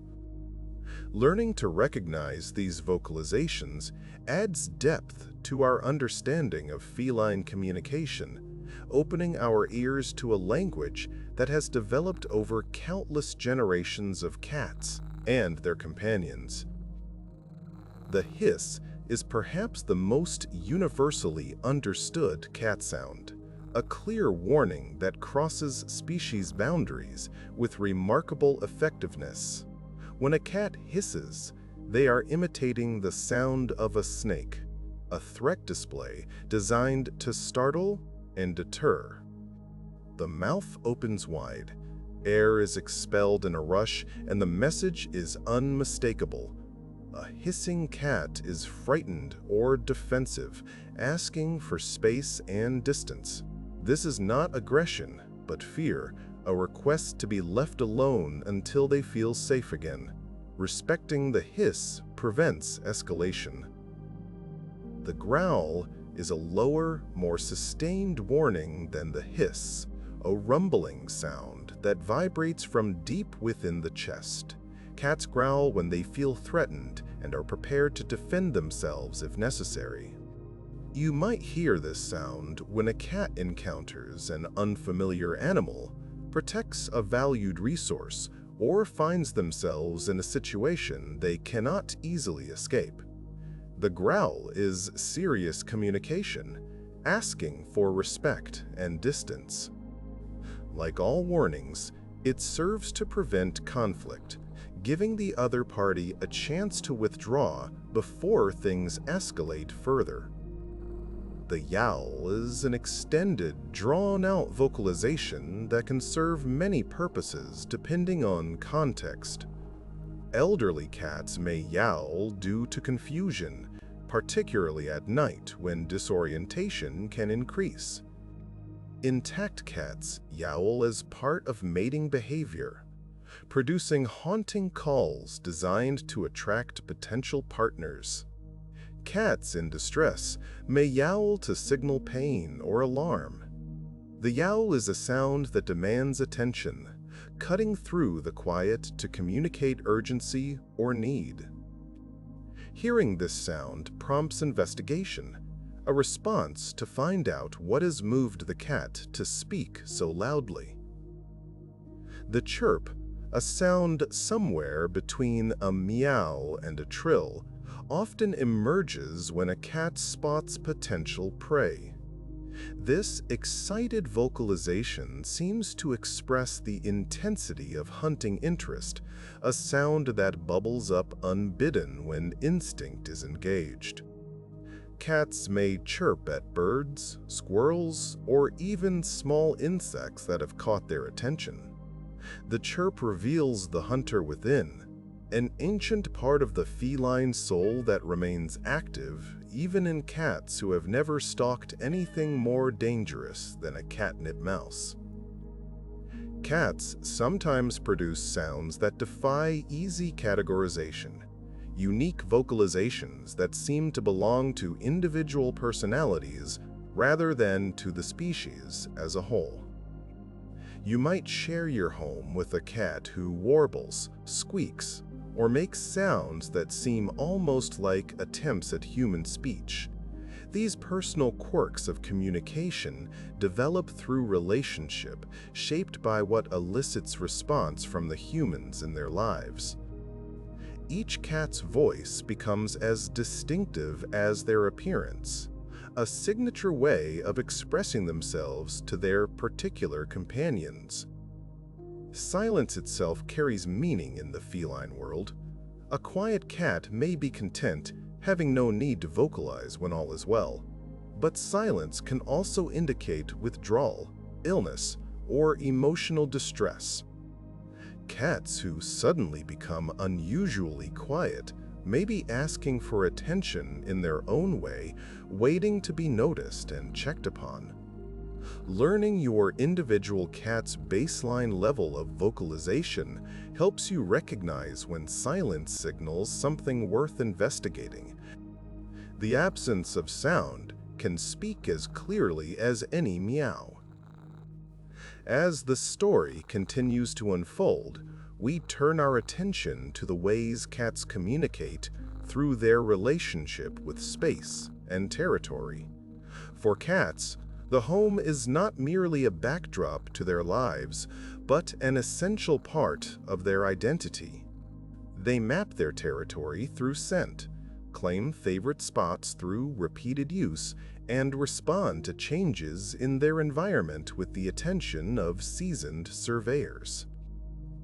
Learning to recognize these vocalizations adds depth to our understanding of feline communication, opening our ears to a language that has developed over countless generations of cats and their companions. The hiss is perhaps the most universally understood cat sound, a clear warning that crosses species boundaries with remarkable effectiveness. When a cat hisses, they are imitating the sound of a snake, a threat display designed to startle and deter. The mouth opens wide, air is expelled in a rush, and the message is unmistakable. A hissing cat is frightened or defensive, asking for space and distance. This is not aggression, but fear, a request to be left alone until they feel safe again. Respecting the hiss prevents escalation. The growl is a lower, more sustained warning than the hiss, a rumbling sound that vibrates from deep within the chest. Cats growl when they feel threatened and are prepared to defend themselves if necessary. You might hear this sound when a cat encounters an unfamiliar animal, protects a valued resource, or finds themselves in a situation they cannot easily escape. The growl is serious communication, asking for respect and distance. Like all warnings, it serves to prevent conflict, giving the other party a chance to withdraw before things escalate further. The yowl is an extended, drawn-out vocalization that can serve many purposes depending on context. Elderly cats may yowl due to confusion, particularly at night when disorientation can increase. Intact cats yowl as part of mating behavior, producing haunting calls designed to attract potential partners. Cats in distress may yowl to signal pain or alarm. The yowl is a sound that demands attention, cutting through the quiet to communicate urgency or need. Hearing this sound prompts investigation, a response to find out what has moved the cat to speak so loudly. The chirp, a sound somewhere between a meow and a trill, often emerges when a cat spots potential prey. This excited vocalization seems to express the intensity of hunting interest, a sound that bubbles up unbidden when instinct is engaged. Cats may chirp at birds, squirrels, or even small insects that have caught their attention. The chirp reveals the hunter within, an ancient part of the feline soul that remains active even in cats who have never stalked anything more dangerous than a catnip mouse. Cats sometimes produce sounds that defy easy categorization, unique vocalizations that seem to belong to individual personalities rather than to the species as a whole. You might share your home with a cat who warbles, squeaks, or makes sounds that seem almost like attempts at human speech. These personal quirks of communication develop through relationship, shaped by what elicits response from the humans in their lives. Each cat's voice becomes as distinctive as their appearance, a signature way of expressing themselves to their particular companions. Silence itself carries meaning in the feline world. A quiet cat may be content, having no need to vocalize when all is well, but silence can also indicate withdrawal, illness, or emotional distress. Cats who suddenly become unusually quiet may be asking for attention in their own way, waiting to be noticed and checked upon. Learning your individual cat's baseline level of vocalization helps you recognize when silence signals something worth investigating. The absence of sound can speak as clearly as any meow. As the story continues to unfold, we turn our attention to the ways cats communicate through their relationship with space and territory. For cats, the home is not merely a backdrop to their lives, but an essential part of their identity. They map their territory through scent, claim favorite spots through repeated use, and respond to changes in their environment with the attention of seasoned surveyors.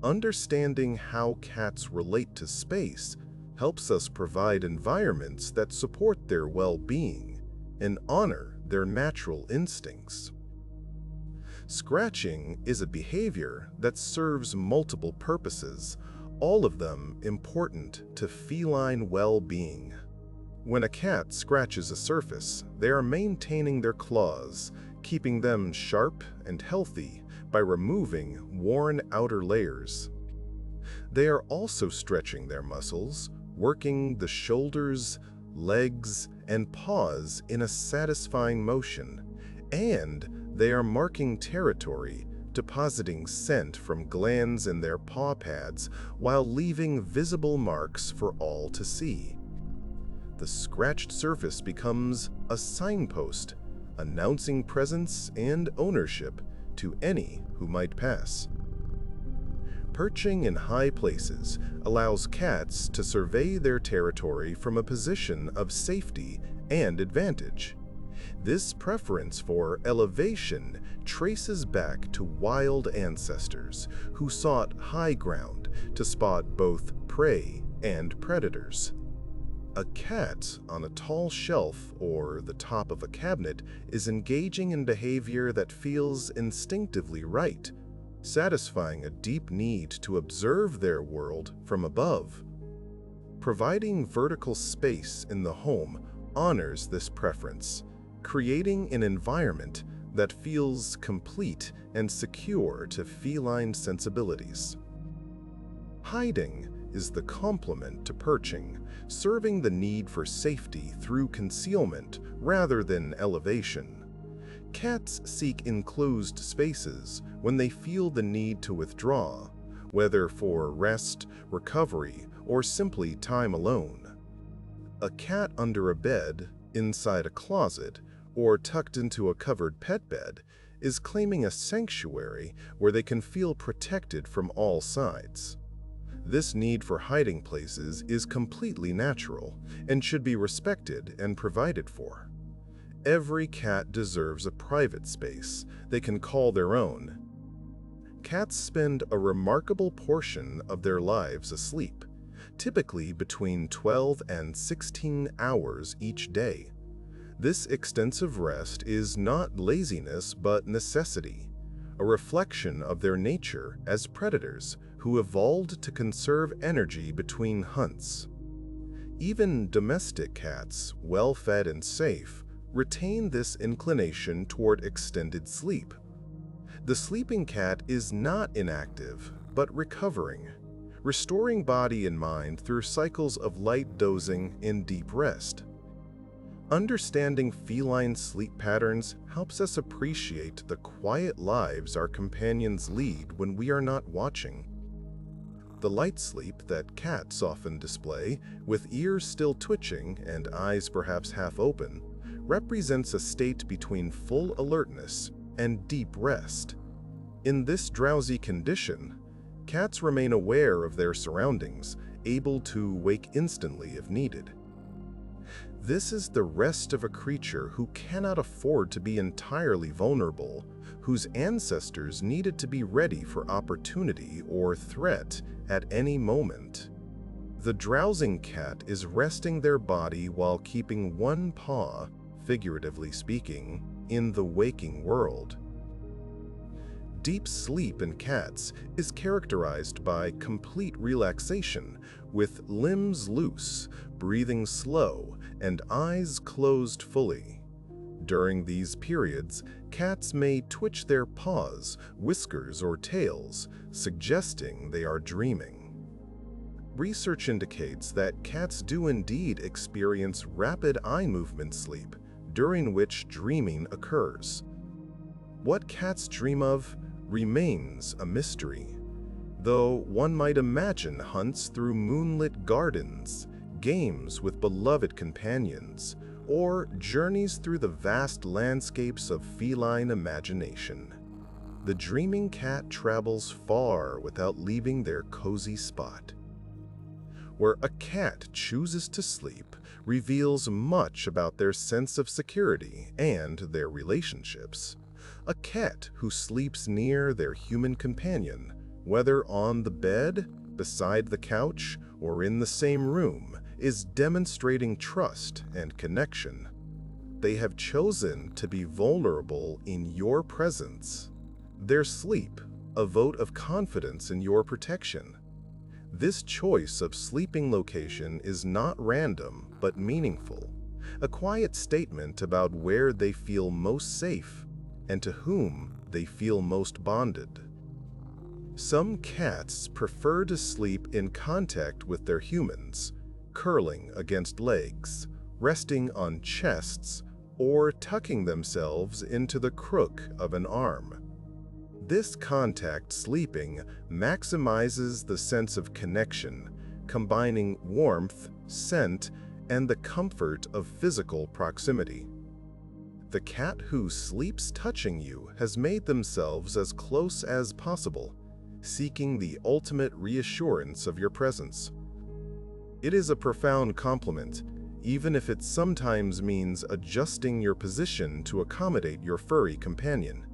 Understanding how cats relate to space helps us provide environments that support their well-being and honor their natural instincts. Scratching is a behavior that serves multiple purposes, all of them important to feline well-being. When a cat scratches a surface, they are maintaining their claws, keeping them sharp and healthy by removing worn outer layers. They are also stretching their muscles, working the shoulders, legs, and paws in a satisfying motion, and they are marking territory, depositing scent from glands in their paw pads while leaving visible marks for all to see. The scratched surface becomes a signpost, announcing presence and ownership to any who might pass. Perching in high places allows cats to survey their territory from a position of safety and advantage. This preference for elevation traces back to wild ancestors who sought high ground to spot both prey and predators. A cat on a tall shelf or the top of a cabinet is engaging in behavior that feels instinctively right, satisfying a deep need to observe their world from above. Providing vertical space in the home honors this preference, creating an environment that feels complete and secure to feline sensibilities. Hiding is the complement to perching, serving the need for safety through concealment rather than elevation. Cats seek enclosed spaces when they feel the need to withdraw, whether for rest, recovery, or simply time alone. A cat under a bed, inside a closet, or tucked into a covered pet bed is claiming a sanctuary where they can feel protected from all sides. This need for hiding places is completely natural and should be respected and provided for. Every cat deserves a private space they can call their own. Cats spend a remarkable portion of their lives asleep, typically between 12 and 16 hours each day. This extensive rest is not laziness but necessity, a reflection of their nature as predators who evolved to conserve energy between hunts. Even domestic cats, well-fed and safe, retain this inclination toward extended sleep. The sleeping cat is not inactive, but recovering, restoring body and mind through cycles of light dozing and deep rest. Understanding feline sleep patterns helps us appreciate the quiet lives our companions lead when we are not watching. The light sleep that cats often display, with ears still twitching and eyes perhaps half open, represents a state between full alertness and deep rest. In this drowsy condition, cats remain aware of their surroundings, able to wake instantly if needed. This is the rest of a creature who cannot afford to be entirely vulnerable, whose ancestors needed to be ready for opportunity or threat at any moment. The drowsing cat is resting their body while keeping one paw, figuratively speaking, in the waking world. Deep sleep in cats is characterized by complete relaxation, with limbs loose, breathing slow, and eyes closed fully. During these periods, cats may twitch their paws, whiskers, or tails, suggesting they are dreaming. Research indicates that cats do indeed experience rapid eye movement sleep, during which dreaming occurs. What cats dream of remains a mystery, though one might imagine hunts through moonlit gardens, games with beloved companions, or journeys through the vast landscapes of feline imagination. The dreaming cat travels far without leaving their cozy spot. Where a cat chooses to sleep reveals much about their sense of security and their relationships. A cat who sleeps near their human companion, whether on the bed, beside the couch, or in the same room, is demonstrating trust and connection. They have chosen to be vulnerable in your presence. Their sleep, a vote of confidence in your protection. This choice of sleeping location is not random but meaningful, a quiet statement about where they feel most safe and to whom they feel most bonded. Some cats prefer to sleep in contact with their humans, curling against legs, resting on chests, or tucking themselves into the crook of an arm. This contact sleeping maximizes the sense of connection, combining warmth, scent, and the comfort of physical proximity. The cat who sleeps touching you has made themselves as close as possible, seeking the ultimate reassurance of your presence. It is a profound compliment, even if it sometimes means adjusting your position to accommodate your furry companion.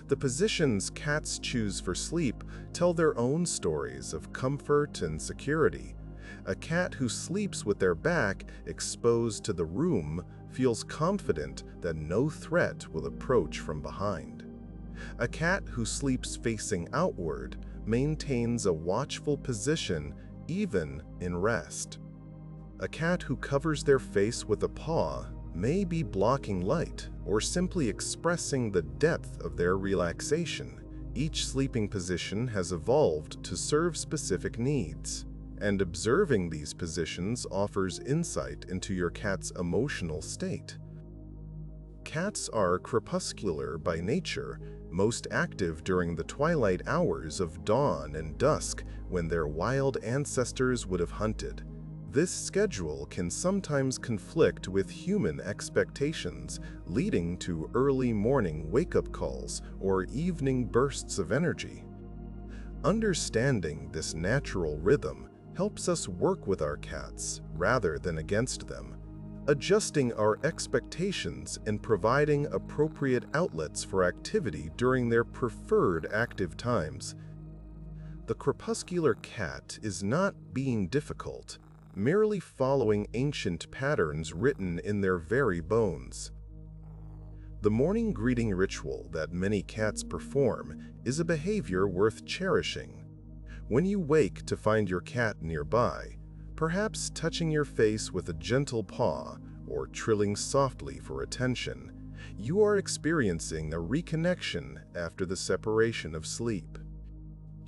The positions cats choose for sleep tell their own stories of comfort and security. A cat who sleeps with their back exposed to the room feels confident that no threat will approach from behind. A cat who sleeps facing outward maintains a watchful position even in rest. A cat who covers their face with a paw may be blocking light or simply expressing the depth of their relaxation. Each sleeping position has evolved to serve specific needs, and observing these positions offers insight into your cat's emotional state. Cats are crepuscular by nature, most active during the twilight hours of dawn and dusk when their wild ancestors would have hunted. This schedule can sometimes conflict with human expectations, leading to early morning wake-up calls or evening bursts of energy. Understanding this natural rhythm helps us work with our cats rather than against them, adjusting our expectations and providing appropriate outlets for activity during their preferred active times. The crepuscular cat is not being difficult. merely following ancient patterns written in their very bones. The morning greeting ritual that many cats perform is a behavior worth cherishing. When you wake to find your cat nearby, perhaps touching your face with a gentle paw or trilling softly for attention, you are experiencing a reconnection after the separation of sleep.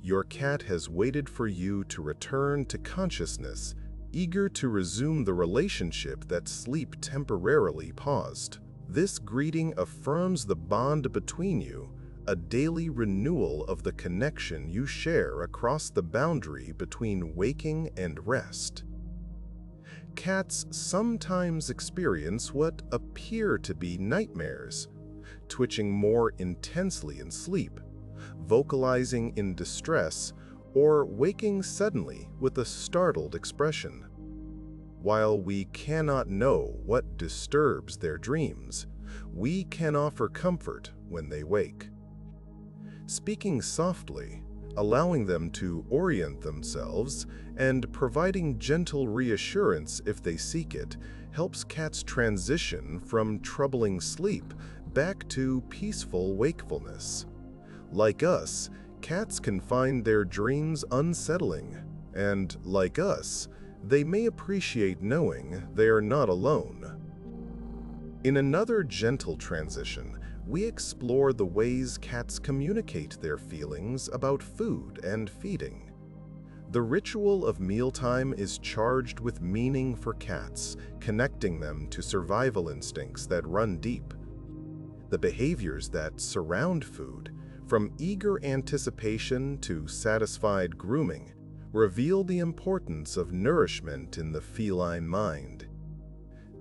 Your cat has waited for you to return to consciousness, eager to resume the relationship that sleep temporarily paused. This greeting affirms the bond between you, a daily renewal of the connection you share across the boundary between waking and rest. Cats sometimes experience what appear to be nightmares, twitching more intensely in sleep, vocalizing in distress, or waking suddenly with a startled expression. While we cannot know what disturbs their dreams, we can offer comfort when they wake. Speaking softly, allowing them to orient themselves, and providing gentle reassurance if they seek it, helps cats transition from troubling sleep back to peaceful wakefulness. Like us, cats can find their dreams unsettling, and like us, they may appreciate knowing they are not alone. In another gentle transition, we explore the ways cats communicate their feelings about food and feeding. The ritual of mealtime is charged with meaning for cats, connecting them to survival instincts that run deep. The behaviors that surround food, from eager anticipation to satisfied grooming, reveal the importance of nourishment in the feline mind.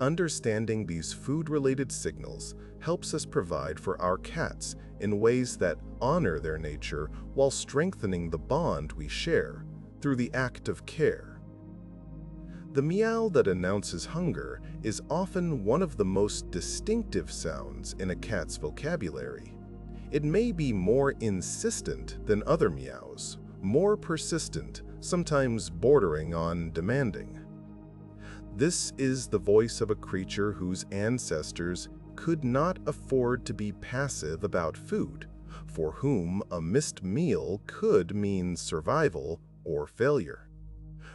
Understanding these food-related signals helps us provide for our cats in ways that honor their nature while strengthening the bond we share through the act of care. The meow that announces hunger is often one of the most distinctive sounds in a cat's vocabulary. It may be more insistent than other meows, more persistent, sometimes bordering on demanding. This is the voice of a creature whose ancestors could not afford to be passive about food, for whom a missed meal could mean survival or failure.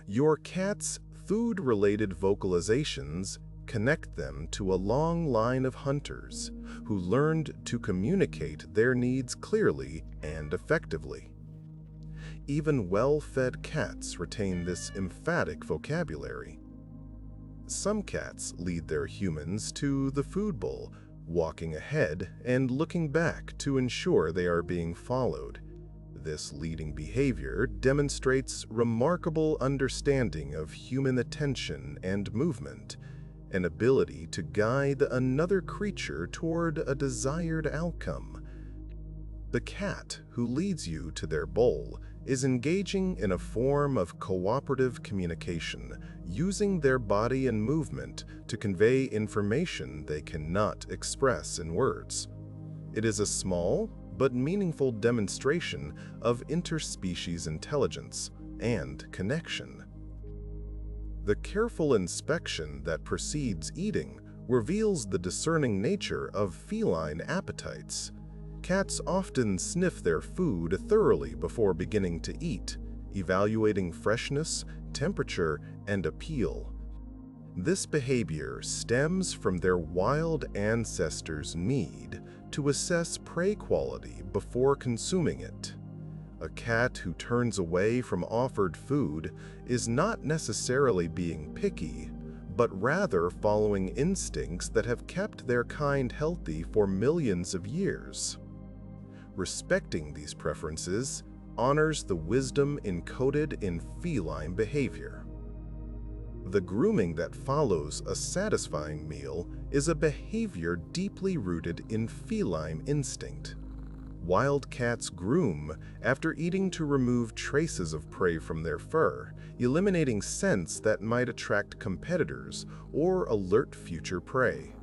Your cat's food-related vocalizations connect them to a long line of hunters who learned to communicate their needs clearly and effectively. Even well-fed cats retain this emphatic vocabulary. Some cats lead their humans to the food bowl, walking ahead and looking back to ensure they are being followed. This leading behavior demonstrates remarkable understanding of human attention and movement, an ability to guide another creature toward a desired outcome. The cat who leads you to their bowl is engaging in a form of cooperative communication, using their body and movement to convey information they cannot express in words. It is a small but meaningful demonstration of interspecies intelligence and connection. The careful inspection that precedes eating reveals the discerning nature of feline appetites. Cats often sniff their food thoroughly before beginning to eat, evaluating freshness, temperature, and appeal. This behavior stems from their wild ancestors' need to assess prey quality before consuming it. A cat who turns away from offered food is not necessarily being picky, but rather following instincts that have kept their kind healthy for millions of years. Respecting these preferences honors the wisdom encoded in feline behavior. The grooming that follows a satisfying meal is a behavior deeply rooted in feline instinct. Wild cats groom after eating to remove traces of prey from their fur, eliminating scents that might attract competitors or alert future prey.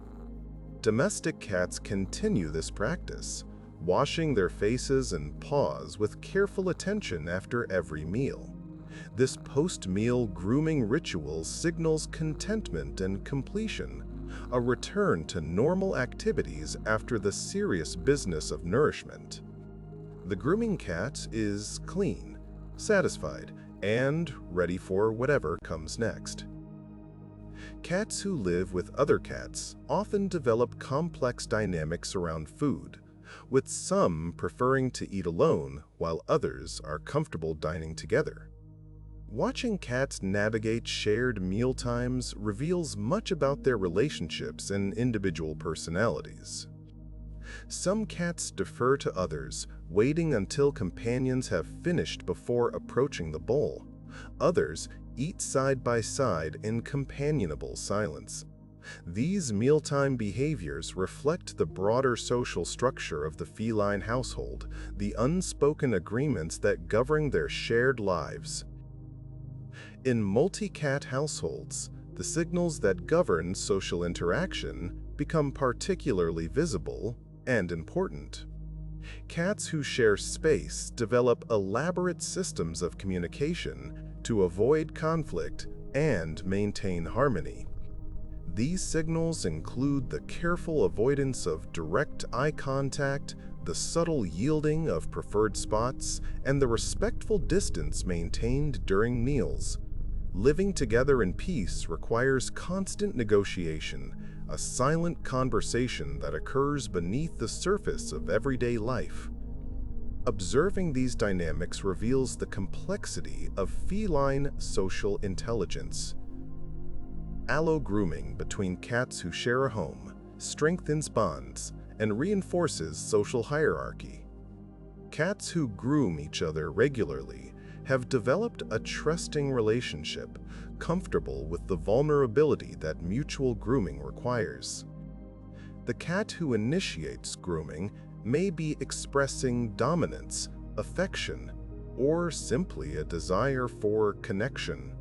Domestic cats continue this practice, washing their faces and paws with careful attention after every meal. This post-meal grooming ritual signals contentment and completion, a return to normal activities after the serious business of nourishment. The grooming cat is clean, satisfied, and ready for whatever comes next. Cats who live with other cats often develop complex dynamics around food, with some preferring to eat alone while others are comfortable dining together. Watching cats navigate shared mealtimes reveals much about their relationships and individual personalities. Some cats defer to others, waiting until companions have finished before approaching the bowl. Others eat side by side in companionable silence. These mealtime behaviors reflect the broader social structure of the feline household, the unspoken agreements that govern their shared lives. In multi-cat households, the signals that govern social interaction become particularly visible and important. Cats who share space develop elaborate systems of communication to avoid conflict and maintain harmony. These signals include the careful avoidance of direct eye contact, the subtle yielding of preferred spots, and the respectful distance maintained during meals. Living together in peace requires constant negotiation, a silent conversation that occurs beneath the surface of everyday life. Observing these dynamics reveals the complexity of feline social intelligence. Allo-grooming between cats who share a home strengthens bonds and reinforces social hierarchy. Cats who groom each other regularly have developed a trusting relationship, comfortable with the vulnerability that mutual grooming requires. The cat who initiates grooming may be expressing dominance, affection, or simply a desire for connection.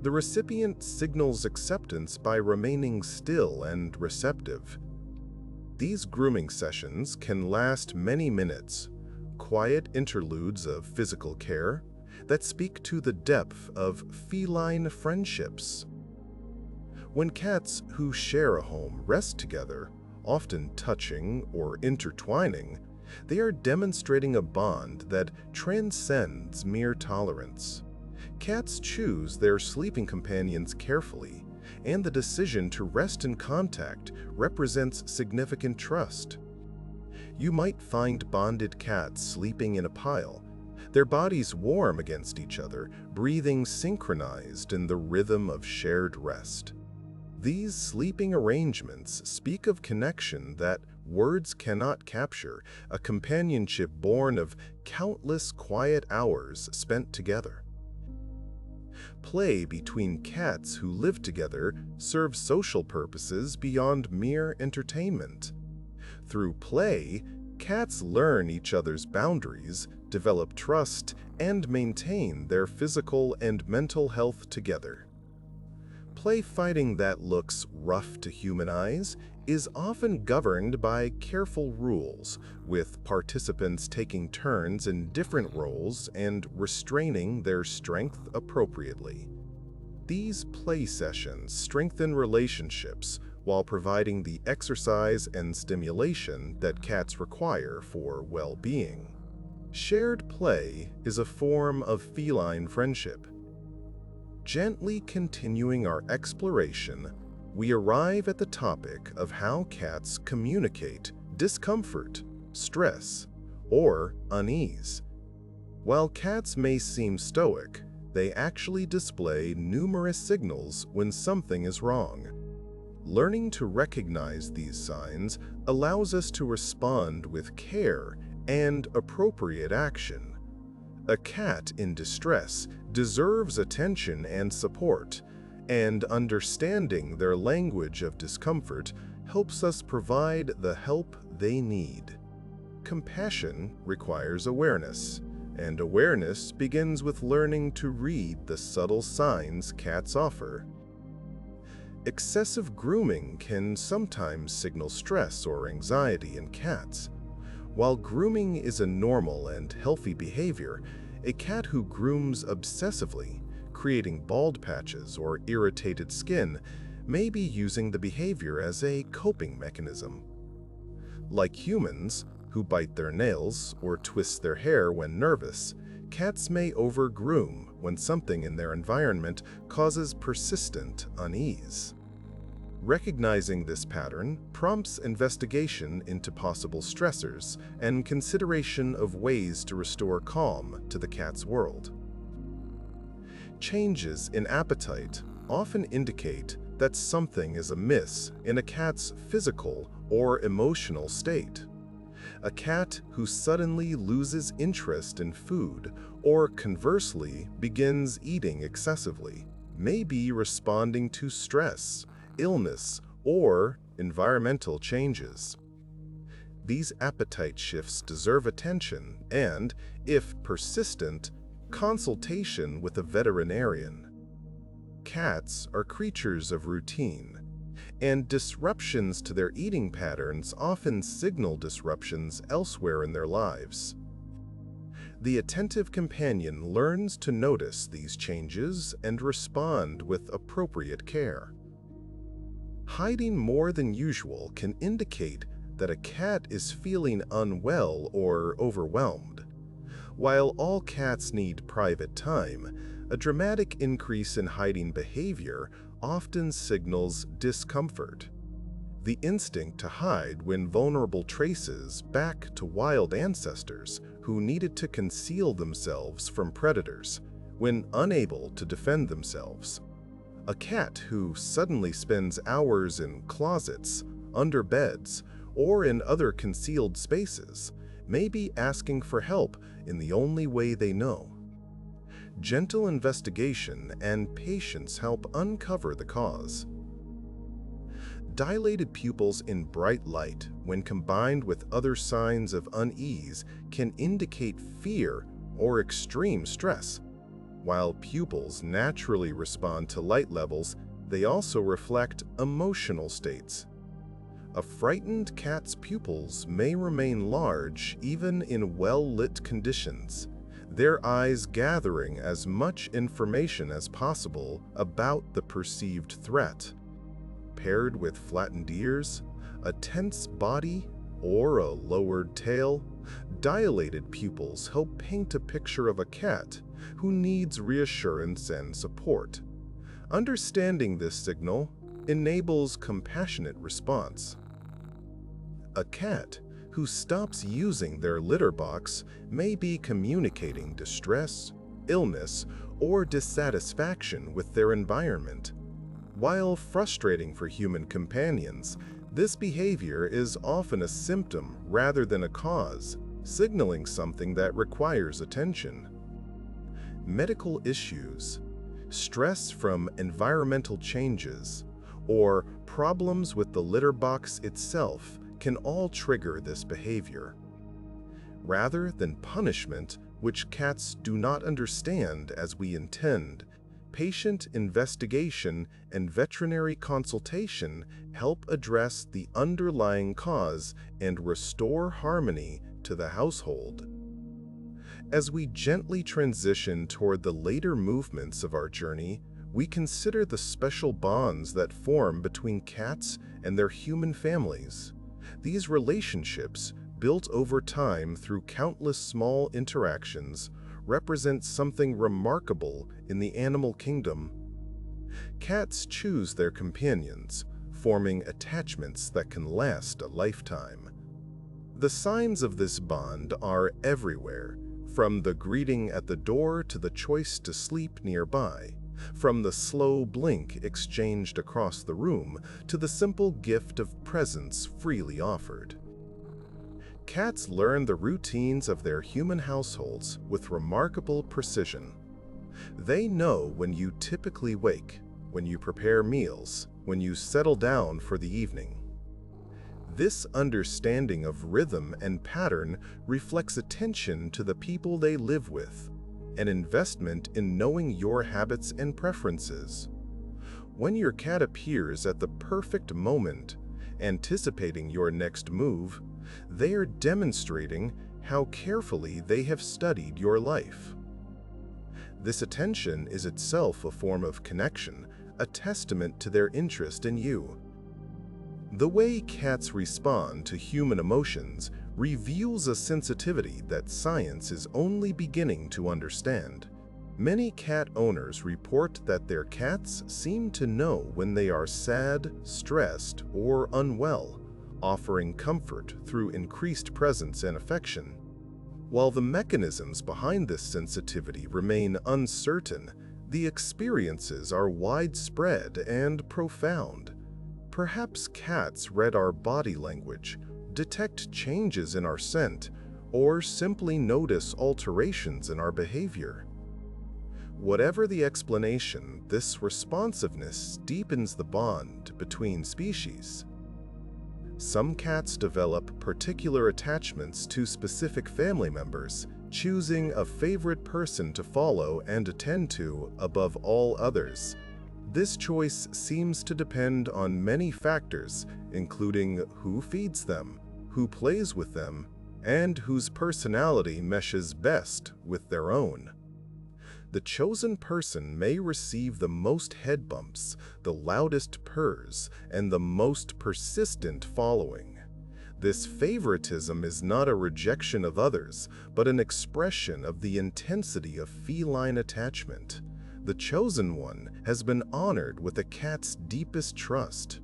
The recipient signals acceptance by remaining still and receptive. These grooming sessions can last many minutes, quiet interludes of physical care that speak to the depth of feline friendships. When cats who share a home rest together, often touching or intertwining, they are demonstrating a bond that transcends mere tolerance. Cats choose their sleeping companions carefully, and the decision to rest in contact represents significant trust. You might find bonded cats sleeping in a pile, their bodies warm against each other, breathing synchronized in the rhythm of shared rest. These sleeping arrangements speak of connection that words cannot capture, a companionship born of countless quiet hours spent together. Play between cats who live together serves social purposes beyond mere entertainment. Through play, cats learn each other's boundaries, develop trust, and maintain their physical and mental health together. Play fighting that looks rough to human eyes is often governed by careful rules, with participants taking turns in different roles and restraining their strength appropriately. These play sessions strengthen relationships while providing the exercise and stimulation that cats require for well-being. Shared play is a form of feline friendship. Gently continuing our exploration, we arrive at the topic of how cats communicate discomfort, stress, or unease. While cats may seem stoic, they actually display numerous signals when something is wrong. Learning to recognize these signs allows us to respond with care and appropriate action. A cat in distress deserves attention and support, and understanding their language of discomfort helps us provide the help they need. Compassion requires awareness, and awareness begins with learning to read the subtle signs cats offer. Excessive grooming can sometimes signal stress or anxiety in cats. While grooming is a normal and healthy behavior, A cat who grooms obsessively, creating bald patches or irritated skin, may be using the behavior as a coping mechanism. Like humans, who bite their nails or twist their hair when nervous, cats may overgroom when something in their environment causes persistent unease. Recognizing this pattern prompts investigation into possible stressors and consideration of ways to restore calm to the cat's world. Changes in appetite often indicate that something is amiss in a cat's physical or emotional state. A cat who suddenly loses interest in food or conversely begins eating excessively may be responding to stress, illness, or environmental changes. These appetite shifts deserve attention and, if persistent, consultation with a veterinarian. Cats are creatures of routine, and disruptions to their eating patterns often signal disruptions elsewhere in their lives. The attentive companion learns to notice these changes and respond with appropriate care. Hiding more than usual can indicate that a cat is feeling unwell or overwhelmed. While all cats need private time, a dramatic increase in hiding behavior often signals discomfort. The instinct to hide when vulnerable traces back to wild ancestors who needed to conceal themselves from predators when unable to defend themselves. A cat who suddenly spends hours in closets, under beds, or in other concealed spaces may be asking for help in the only way they know. Gentle investigation and patience help uncover the cause. Dilated pupils in bright light, when combined with other signs of unease, can indicate fear or extreme stress. While pupils naturally respond to light levels, they also reflect emotional states. A frightened cat's pupils may remain large even in well-lit conditions, their eyes gathering as much information as possible about the perceived threat. Paired with flattened ears, a tense body, or a lowered tail, dilated pupils help paint a picture of a cat who needs reassurance and support. Understanding this signal enables compassionate response. A cat who stops using their litter box may be communicating distress, illness, or dissatisfaction with their environment. While frustrating for human companions, this behavior is often a symptom rather than a cause, signaling something that requires attention. Medical issues, stress from environmental changes, or problems with the litter box itself can all trigger this behavior. Rather than punishment, which cats do not understand as we intend, patient investigation and veterinary consultation help address the underlying cause and restore harmony to the household. As we gently transition toward the later movements of our journey, we consider the special bonds that form between cats and their human families. These relationships, built over time through countless small interactions, represent something remarkable in the animal kingdom. Cats choose their companions, forming attachments that can last a lifetime. The signs of this bond are everywhere, from the greeting at the door to the choice to sleep nearby, from the slow blink exchanged across the room to the simple gift of presence freely offered. Cats learn the routines of their human households with remarkable precision. They know when you typically wake, when you prepare meals, when you settle down for the evening. This understanding of rhythm and pattern reflects attention to the people they live with, an investment in knowing your habits and preferences. When your cat appears at the perfect moment, anticipating your next move, they are demonstrating how carefully they have studied your life. This attention is itself a form of connection, a testament to their interest in you. The way cats respond to human emotions reveals a sensitivity that science is only beginning to understand. Many cat owners report that their cats seem to know when they are sad, stressed, or unwell, offering comfort through increased presence and affection. While the mechanisms behind this sensitivity remain uncertain, the experiences are widespread and profound. Perhaps cats read our body language, detect changes in our scent, or simply notice alterations in our behavior. Whatever the explanation, this responsiveness deepens the bond between species. Some cats develop particular attachments to specific family members, choosing a favorite person to follow and attend to above all others. This choice seems to depend on many factors, including who feeds them, who plays with them, and whose personality meshes best with their own. The chosen person may receive the most head bumps, the loudest purrs, and the most persistent following. This favoritism is not a rejection of others, but an expression of the intensity of feline attachment. The chosen one has been honored with a cat's deepest trust.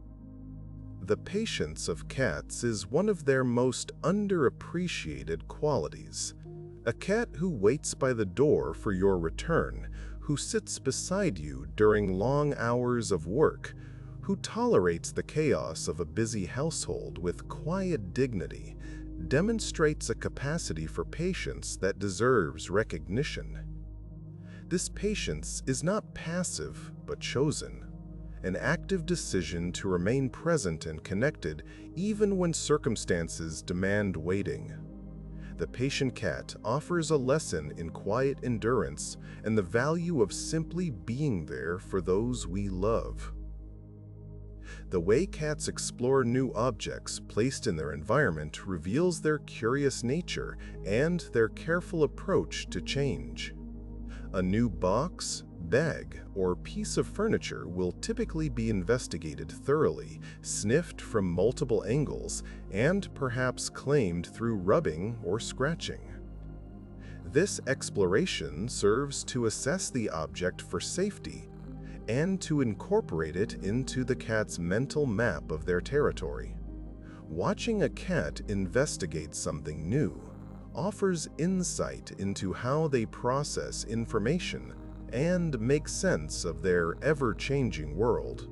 The patience of cats is one of their most underappreciated qualities. A cat who waits by the door for your return, who sits beside you during long hours of work, who tolerates the chaos of a busy household with quiet dignity, demonstrates a capacity for patience that deserves recognition. This patience is not passive, but chosen, an active decision to remain present and connected even when circumstances demand waiting. The patient cat offers a lesson in quiet endurance and the value of simply being there for those we love. The way cats explore new objects placed in their environment reveals their curious nature and their careful approach to change. A new box, bag, or piece of furniture will typically be investigated thoroughly, sniffed from multiple angles, and perhaps claimed through rubbing or scratching. This exploration serves to assess the object for safety and to incorporate it into the cat's mental map of their territory. Watching a cat investigate something new offers insight into how they process information and make sense of their ever-changing world.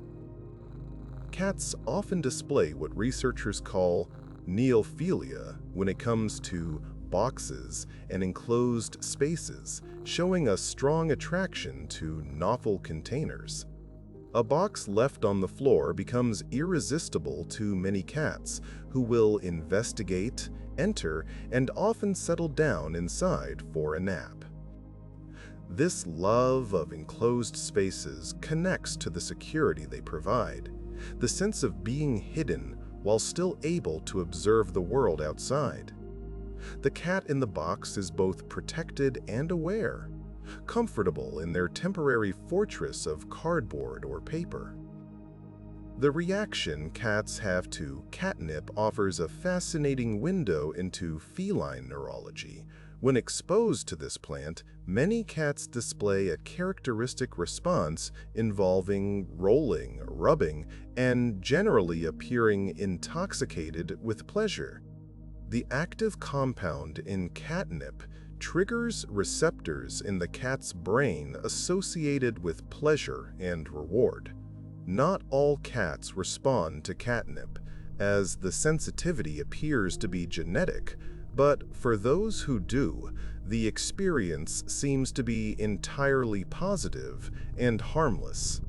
Cats often display what researchers call neophilia when it comes to boxes and enclosed spaces, showing a strong attraction to novel containers. A box left on the floor becomes irresistible to many cats, who will investigate, enter, and often settle down inside for a nap. This love of enclosed spaces connects to the security they provide, the sense of being hidden while still able to observe the world outside. The cat in the box is both protected and aware, comfortable in their temporary fortress of cardboard or paper. The reaction cats have to catnip offers a fascinating window into feline neurology. When exposed to this plant, many cats display a characteristic response involving rolling, rubbing, and generally appearing intoxicated with pleasure. The active compound in catnip triggers receptors in the cat's brain associated with pleasure and reward. Not all cats respond to catnip, as the sensitivity appears to be genetic, but for those who do, the experience seems to be entirely positive and harmless.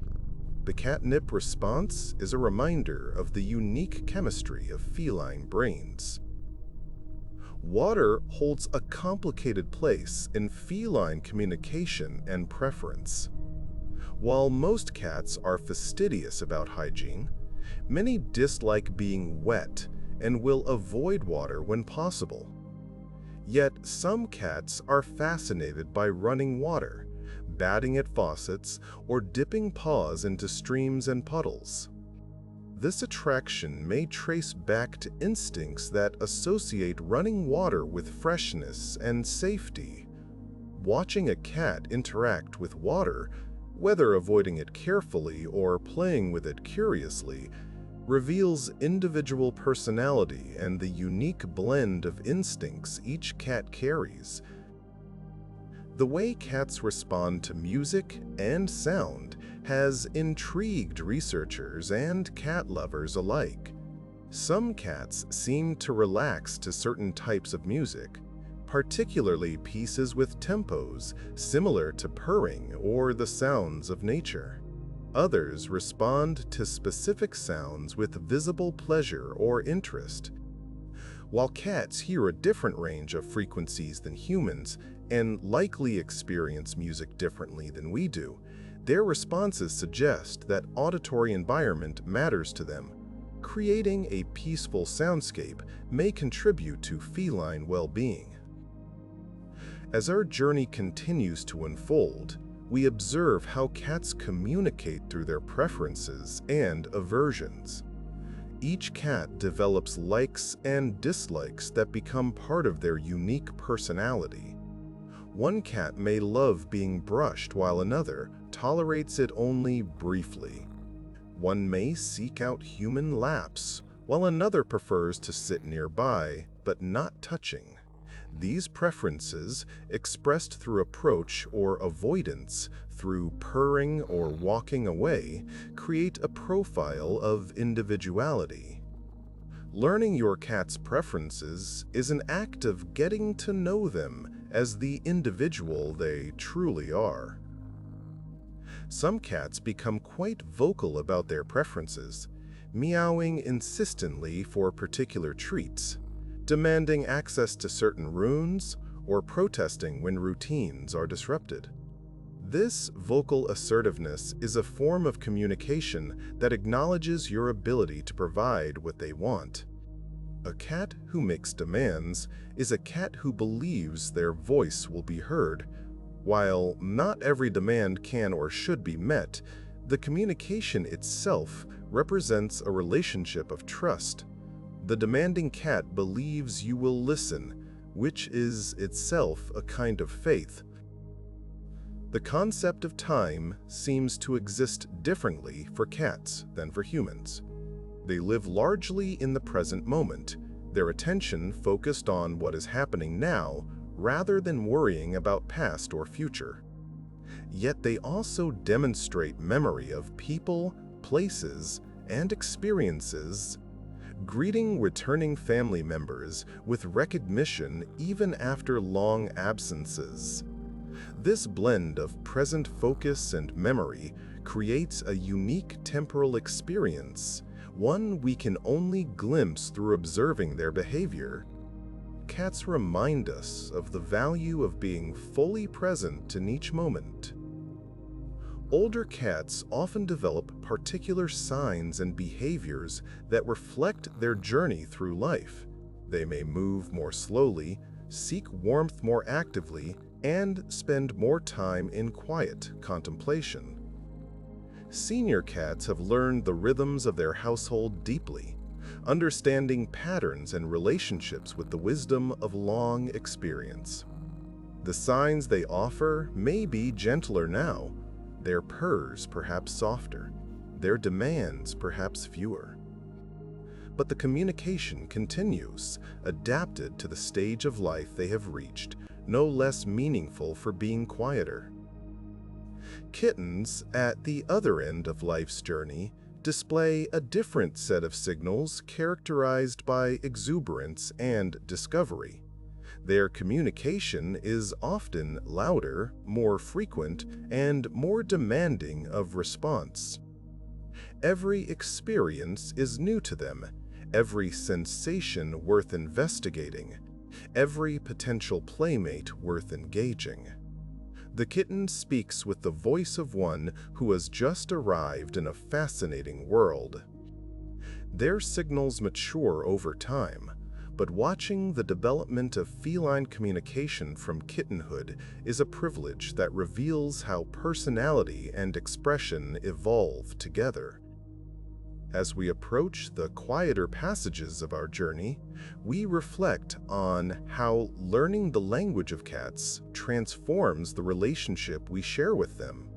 The catnip response is a reminder of the unique chemistry of feline brains. Water holds a complicated place in feline communication and preference. While most cats are fastidious about hygiene, many dislike being wet and will avoid water when possible. Yet some cats are fascinated by running water, batting at faucets, or dipping paws into streams and puddles. This attraction may trace back to instincts that associate running water with freshness and safety. Watching a cat interact with water, whether avoiding it carefully or playing with it curiously, reveals individual personality and the unique blend of instincts each cat carries. The way cats respond to music and sound has intrigued researchers and cat lovers alike. Some cats seem to relax to certain types of music, particularly pieces with tempos similar to purring or the sounds of nature. Others respond to specific sounds with visible pleasure or interest. While cats hear a different range of frequencies than humans and likely experience music differently than we do, their responses suggest that auditory environment matters to them. Creating a peaceful soundscape may contribute to feline well-being. As our journey continues to unfold, we observe how cats communicate through their preferences and aversions. Each cat develops likes and dislikes that become part of their unique personality. One cat may love being brushed while another tolerates it only briefly. One may seek out human laps, while another prefers to sit nearby but not touching. These preferences, expressed through approach or avoidance, through purring or walking away, create a profile of individuality. Learning your cat's preferences is an act of getting to know them as the individual they truly are. Some cats become quite vocal about their preferences, meowing insistently for particular treats, demanding access to certain rooms, or protesting when routines are disrupted. This vocal assertiveness is a form of communication that acknowledges your ability to provide what they want. A cat who makes demands is a cat who believes their voice will be heard. While not every demand can or should be met, the communication itself represents a relationship of trust. The demanding cat believes you will listen, which is itself a kind of faith. The concept of time seems to exist differently for cats than for humans. They live largely in the present moment, their attention focused on what is happening now rather than worrying about past or future. Yet they also demonstrate memory of people, places, and experiences, greeting returning family members with recognition even after long absences. This blend of present focus and memory creates a unique temporal experience, one we can only glimpse through observing their behavior. Cats remind us of the value of being fully present in each moment. Older cats often develop particular signs and behaviors that reflect their journey through life. They may move more slowly, seek warmth more actively, and spend more time in quiet contemplation. Senior cats have learned the rhythms of their household deeply, understanding patterns and relationships with the wisdom of long experience. The signs they offer may be gentler now, their purrs perhaps softer, their demands perhaps fewer. But the communication continues, adapted to the stage of life they have reached, no less meaningful for being quieter. Kittens, at the other end of life's journey, display a different set of signals characterized by exuberance and discovery. Their communication is often louder, more frequent, and more demanding of response. Every experience is new to them, every sensation worth investigating, every potential playmate worth engaging. The kitten speaks with the voice of one who has just arrived in a fascinating world. Their signals mature over time, but watching the development of feline communication from kittenhood is a privilege that reveals how personality and expression evolve together. As we approach the quieter passages of our journey, we reflect on how learning the language of cats transforms the relationship we share with them.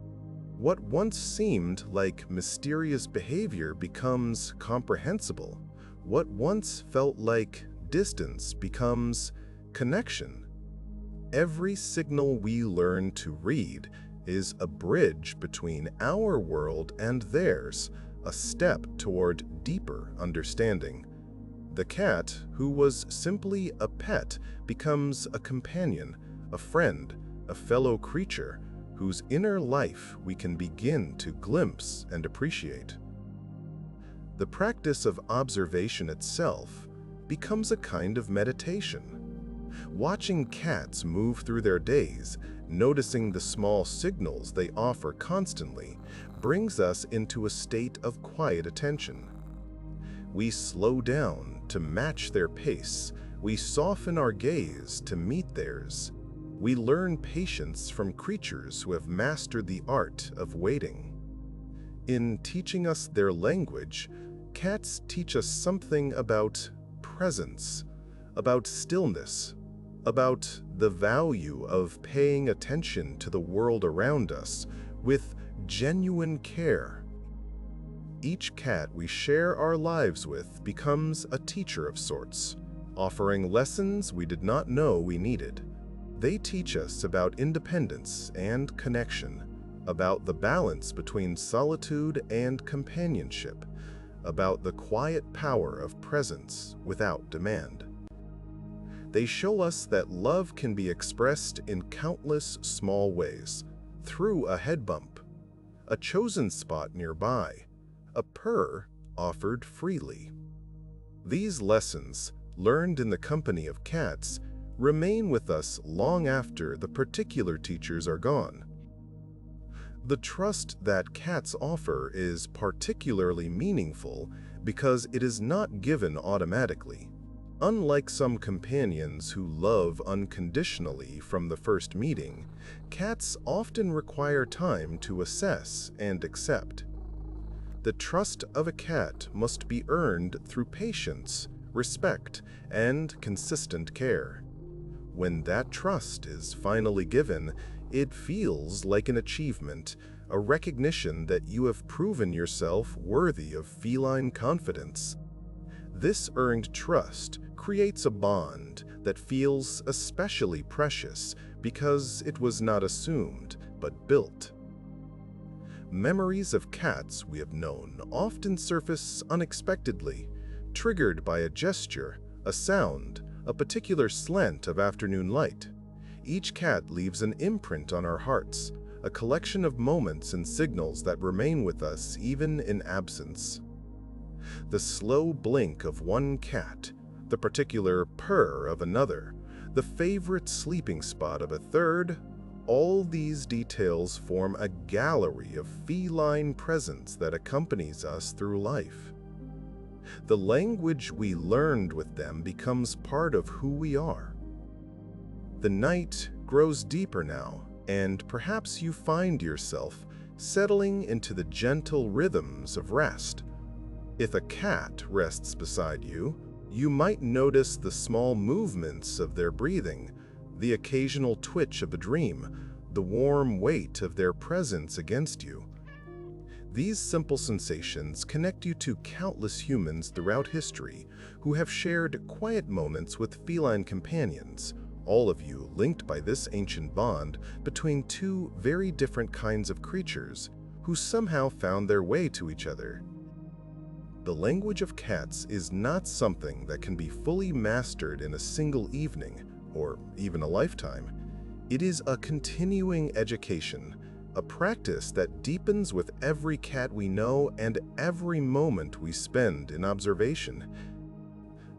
What once seemed like mysterious behavior becomes comprehensible. What once felt like distance becomes connection. Every signal we learn to read is a bridge between our world and theirs, a step toward deeper understanding. The cat, who was simply a pet, becomes a companion, a friend, a fellow creature, whose inner life we can begin to glimpse and appreciate. The practice of observation itself becomes a kind of meditation. Watching cats move through their days, noticing the small signals they offer constantly, brings us into a state of quiet attention. We slow down to match their pace. We soften our gaze to meet theirs. We learn patience from creatures who have mastered the art of waiting. In teaching us their language, cats teach us something about presence, about stillness, about the value of paying attention to the world around us with genuine care. Each cat we share our lives with becomes a teacher of sorts, offering lessons we did not know we needed. They teach us about independence and connection, about the balance between solitude and companionship, about the quiet power of presence without demand. They show us that love can be expressed in countless small ways, through a head bump, a chosen spot nearby, a purr offered freely. These lessons, learned in the company of cats, remain with us long after the particular teachers are gone. The trust that cats offer is particularly meaningful because it is not given automatically. Unlike some companions who love unconditionally from the first meeting, cats often require time to assess and accept. The trust of a cat must be earned through patience, respect, and consistent care. When that trust is finally given, it feels like an achievement, a recognition that you have proven yourself worthy of feline confidence. This earned trust creates a bond that feels especially precious because it was not assumed, but built. Memories of cats we have known often surface unexpectedly, triggered by a gesture, a sound, a particular slant of afternoon light. Each cat leaves an imprint on our hearts, a collection of moments and signals that remain with us even in absence. The slow blink of one cat, the particular purr of another, the favorite sleeping spot of a third, all these details form a gallery of feline presence that accompanies us through life. The language we learned with them becomes part of who we are. The night grows deeper now, and perhaps you find yourself settling into the gentle rhythms of rest. If a cat rests beside you, you might notice the small movements of their breathing, the occasional twitch of a dream, the warm weight of their presence against you. These simple sensations connect you to countless humans throughout history who have shared quiet moments with feline companions, all of you linked by this ancient bond between two very different kinds of creatures who somehow found their way to each other. The language of cats is not something that can be fully mastered in a single evening or even a lifetime. It is a continuing education, a practice that deepens with every cat we know and every moment we spend in observation.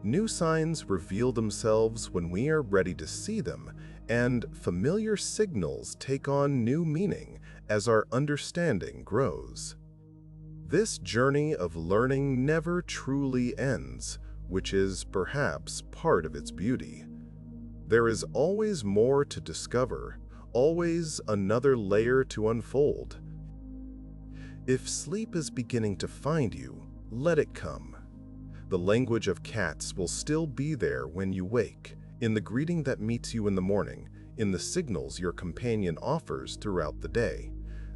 New signs reveal themselves when we are ready to see them, and familiar signals take on new meaning as our understanding grows. This journey of learning never truly ends. which is perhaps part of its beauty. There is always more to discover, always another layer to unfold. If sleep is beginning to find you, let it come. The language of cats will still be there when you wake, in the greeting that meets you in the morning, in the signals your companion offers throughout the day.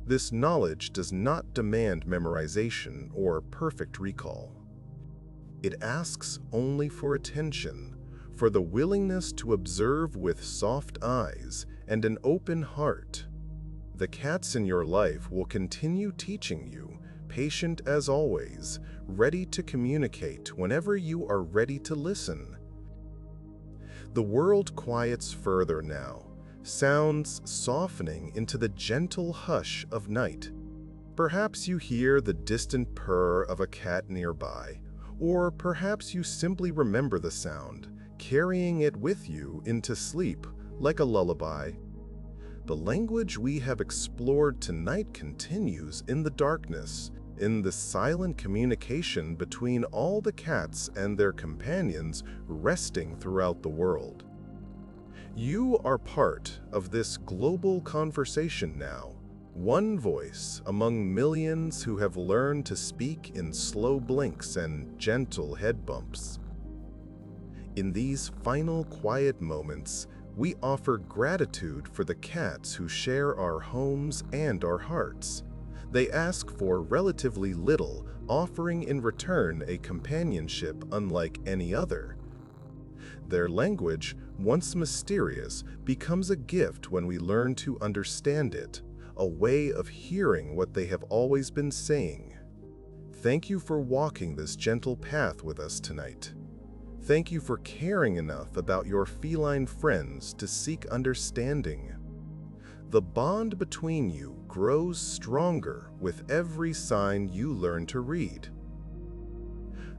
This knowledge does not demand memorization or perfect recall. It asks only for attention, for the willingness to observe with soft eyes and an open heart. The cats in your life will continue teaching you, patient as always, ready to communicate whenever you are ready to listen. The world quiets further now, sounds softening into the gentle hush of night. Perhaps you hear the distant purr of a cat nearby, or perhaps you simply remember the sound, carrying it with you into sleep like a lullaby. The language we have explored tonight continues in the darkness, in the silent communication between all the cats and their companions resting throughout the world. You are part of this global conversation now, one voice among millions who have learned to speak in slow blinks and gentle head bumps. In these final quiet moments, we offer gratitude for the cats who share our homes and our hearts. They ask for relatively little, offering in return a companionship unlike any other. Their language, once mysterious, becomes a gift when we learn to understand it, a way of hearing what they have always been saying. Thank you for walking this gentle path with us tonight. Thank you for caring enough about your feline friends to seek understanding. The bond between you grows stronger with every sign you learn to read.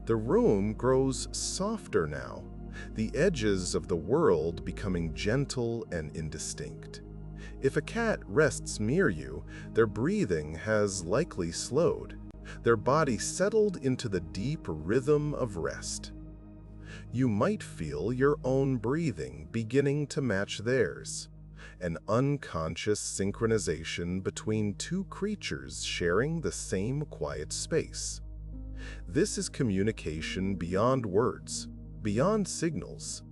The room grows softer now, the edges of the world becoming gentle and indistinct. If a cat rests near you, their breathing has likely slowed, their body settled into the deep rhythm of rest. You might feel your own breathing beginning to match theirs, an unconscious synchronization between two creatures sharing the same quiet space. This is communication beyond words, beyond signals,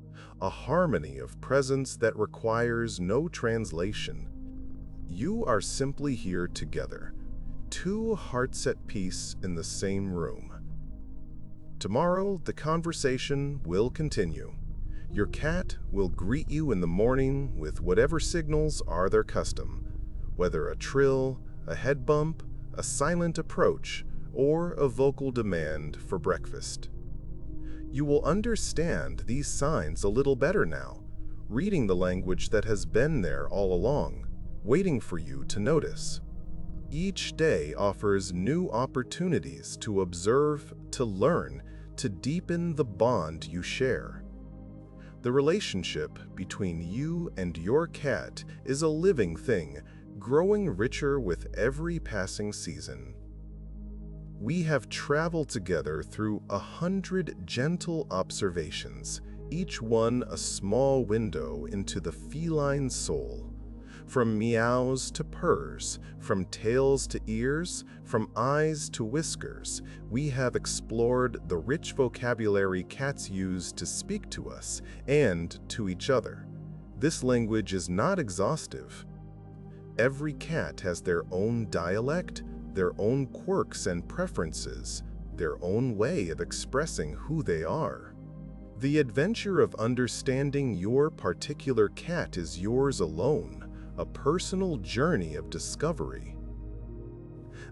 a harmony of presence that requires no translation. You are simply here together, two hearts at peace in the same room. Tomorrow, the conversation will continue. Your cat will greet you in the morning with whatever signals are their custom, whether a trill, a head bump, a silent approach, or a vocal demand for breakfast. You will understand these signs a little better now, reading the language that has been there all along, waiting for you to notice. Each day offers new opportunities to observe, to learn, to deepen the bond you share. The relationship between you and your cat is a living thing, growing richer with every passing season. We have traveled together through 100 gentle observations, each one a small window into the feline soul. From meows to purrs, from tails to ears, from eyes to whiskers, we have explored the rich vocabulary cats use to speak to us and to each other. This language is not exhaustive. Every cat has their own dialect, their own quirks and preferences, their own way of expressing who they are. The adventure of understanding your particular cat is yours alone, a personal journey of discovery.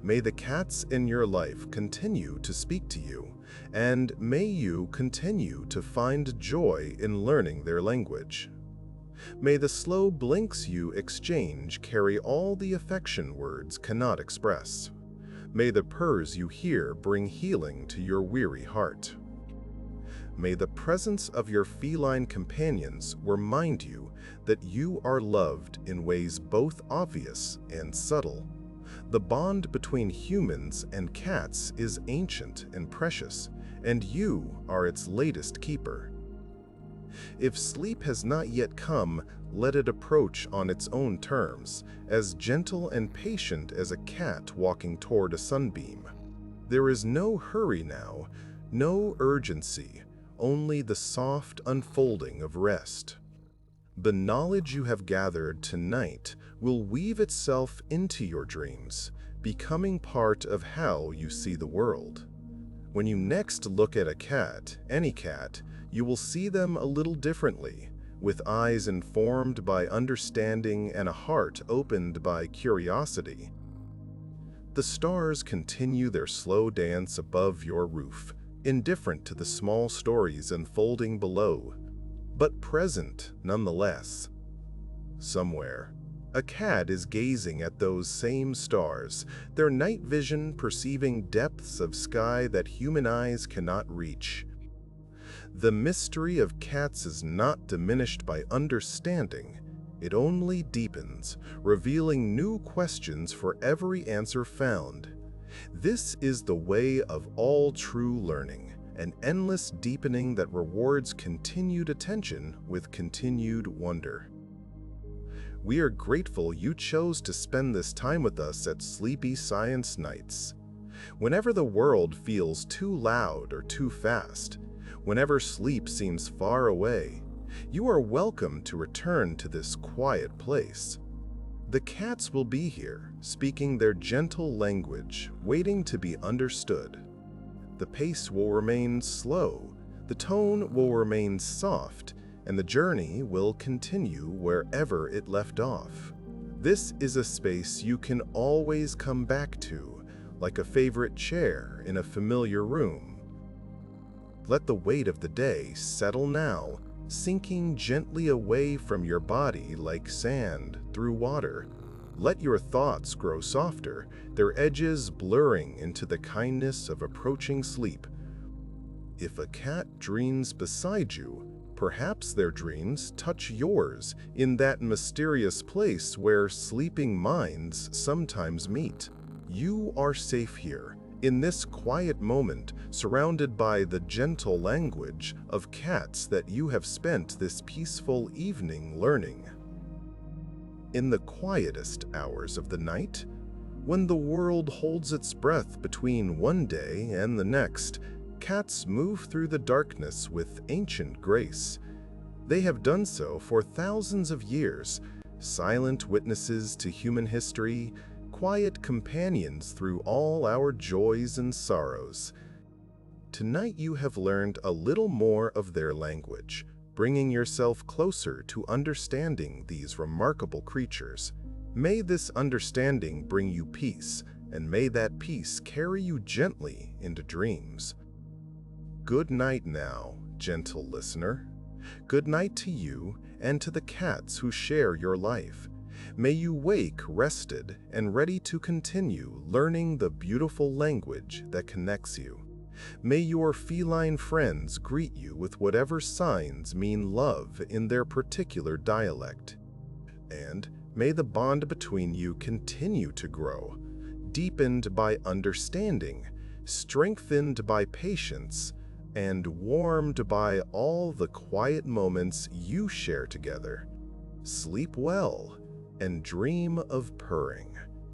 May the cats in your life continue to speak to you, and may you continue to find joy in learning their language. May the slow blinks you exchange carry all the affection words cannot express. May the purrs you hear bring healing to your weary heart. May the presence of your feline companions remind you that you are loved in ways both obvious and subtle. The bond between humans and cats is ancient and precious, and you are its latest keeper. If sleep has not yet come, let it approach on its own terms, as gentle and patient as a cat walking toward a sunbeam. There is no hurry now, no urgency, only the soft unfolding of rest. The knowledge you have gathered tonight will weave itself into your dreams, becoming part of how you see the world. When you next look at a cat, any cat, you will see them a little differently, with eyes informed by understanding and a heart opened by curiosity. The stars continue their slow dance above your roof, indifferent to the small stories unfolding below, but present nonetheless. Somewhere, a cat is gazing at those same stars, their night vision perceiving depths of sky that human eyes cannot reach. The mystery of cats is not diminished by understanding, it only deepens, revealing new questions for every answer found. This is the way of all true learning, an endless deepening that rewards continued attention with continued wonder. We are grateful you chose to spend this time with us at Sleepy Science Nights. Whenever the world feels too loud or too fast, whenever sleep seems far away, you are welcome to return to this quiet place. The cats will be here, speaking their gentle language, waiting to be understood. The pace will remain slow, the tone will remain soft, and the journey will continue wherever it left off. This is a space you can always come back to, like a favorite chair in a familiar room. Let the weight of the day settle now, sinking gently away from your body like sand through water. Let your thoughts grow softer, their edges blurring into the kindness of approaching sleep. If a cat dreams beside you, perhaps their dreams touch yours in that mysterious place where sleeping minds sometimes meet. You are safe here, in this quiet moment, surrounded by the gentle language of cats that you have spent this peaceful evening learning. In the quietest hours of the night, when the world holds its breath between one day and the next, cats move through the darkness with ancient grace. They have done so for thousands of years, silent witnesses to human history, quiet companions through all our joys and sorrows. Tonight you have learned a little more of their language, bringing yourself closer to understanding these remarkable creatures. May this understanding bring you peace, and may that peace carry you gently into dreams. Good night now, gentle listener. Good night to you and to the cats who share your life. May you wake rested and ready to continue learning the beautiful language that connects you. May your feline friends greet you with whatever signs mean love in their particular dialect. And may the bond between you continue to grow, deepened by understanding, strengthened by patience, and warmed by all the quiet moments you share together. Sleep well and dream of purring.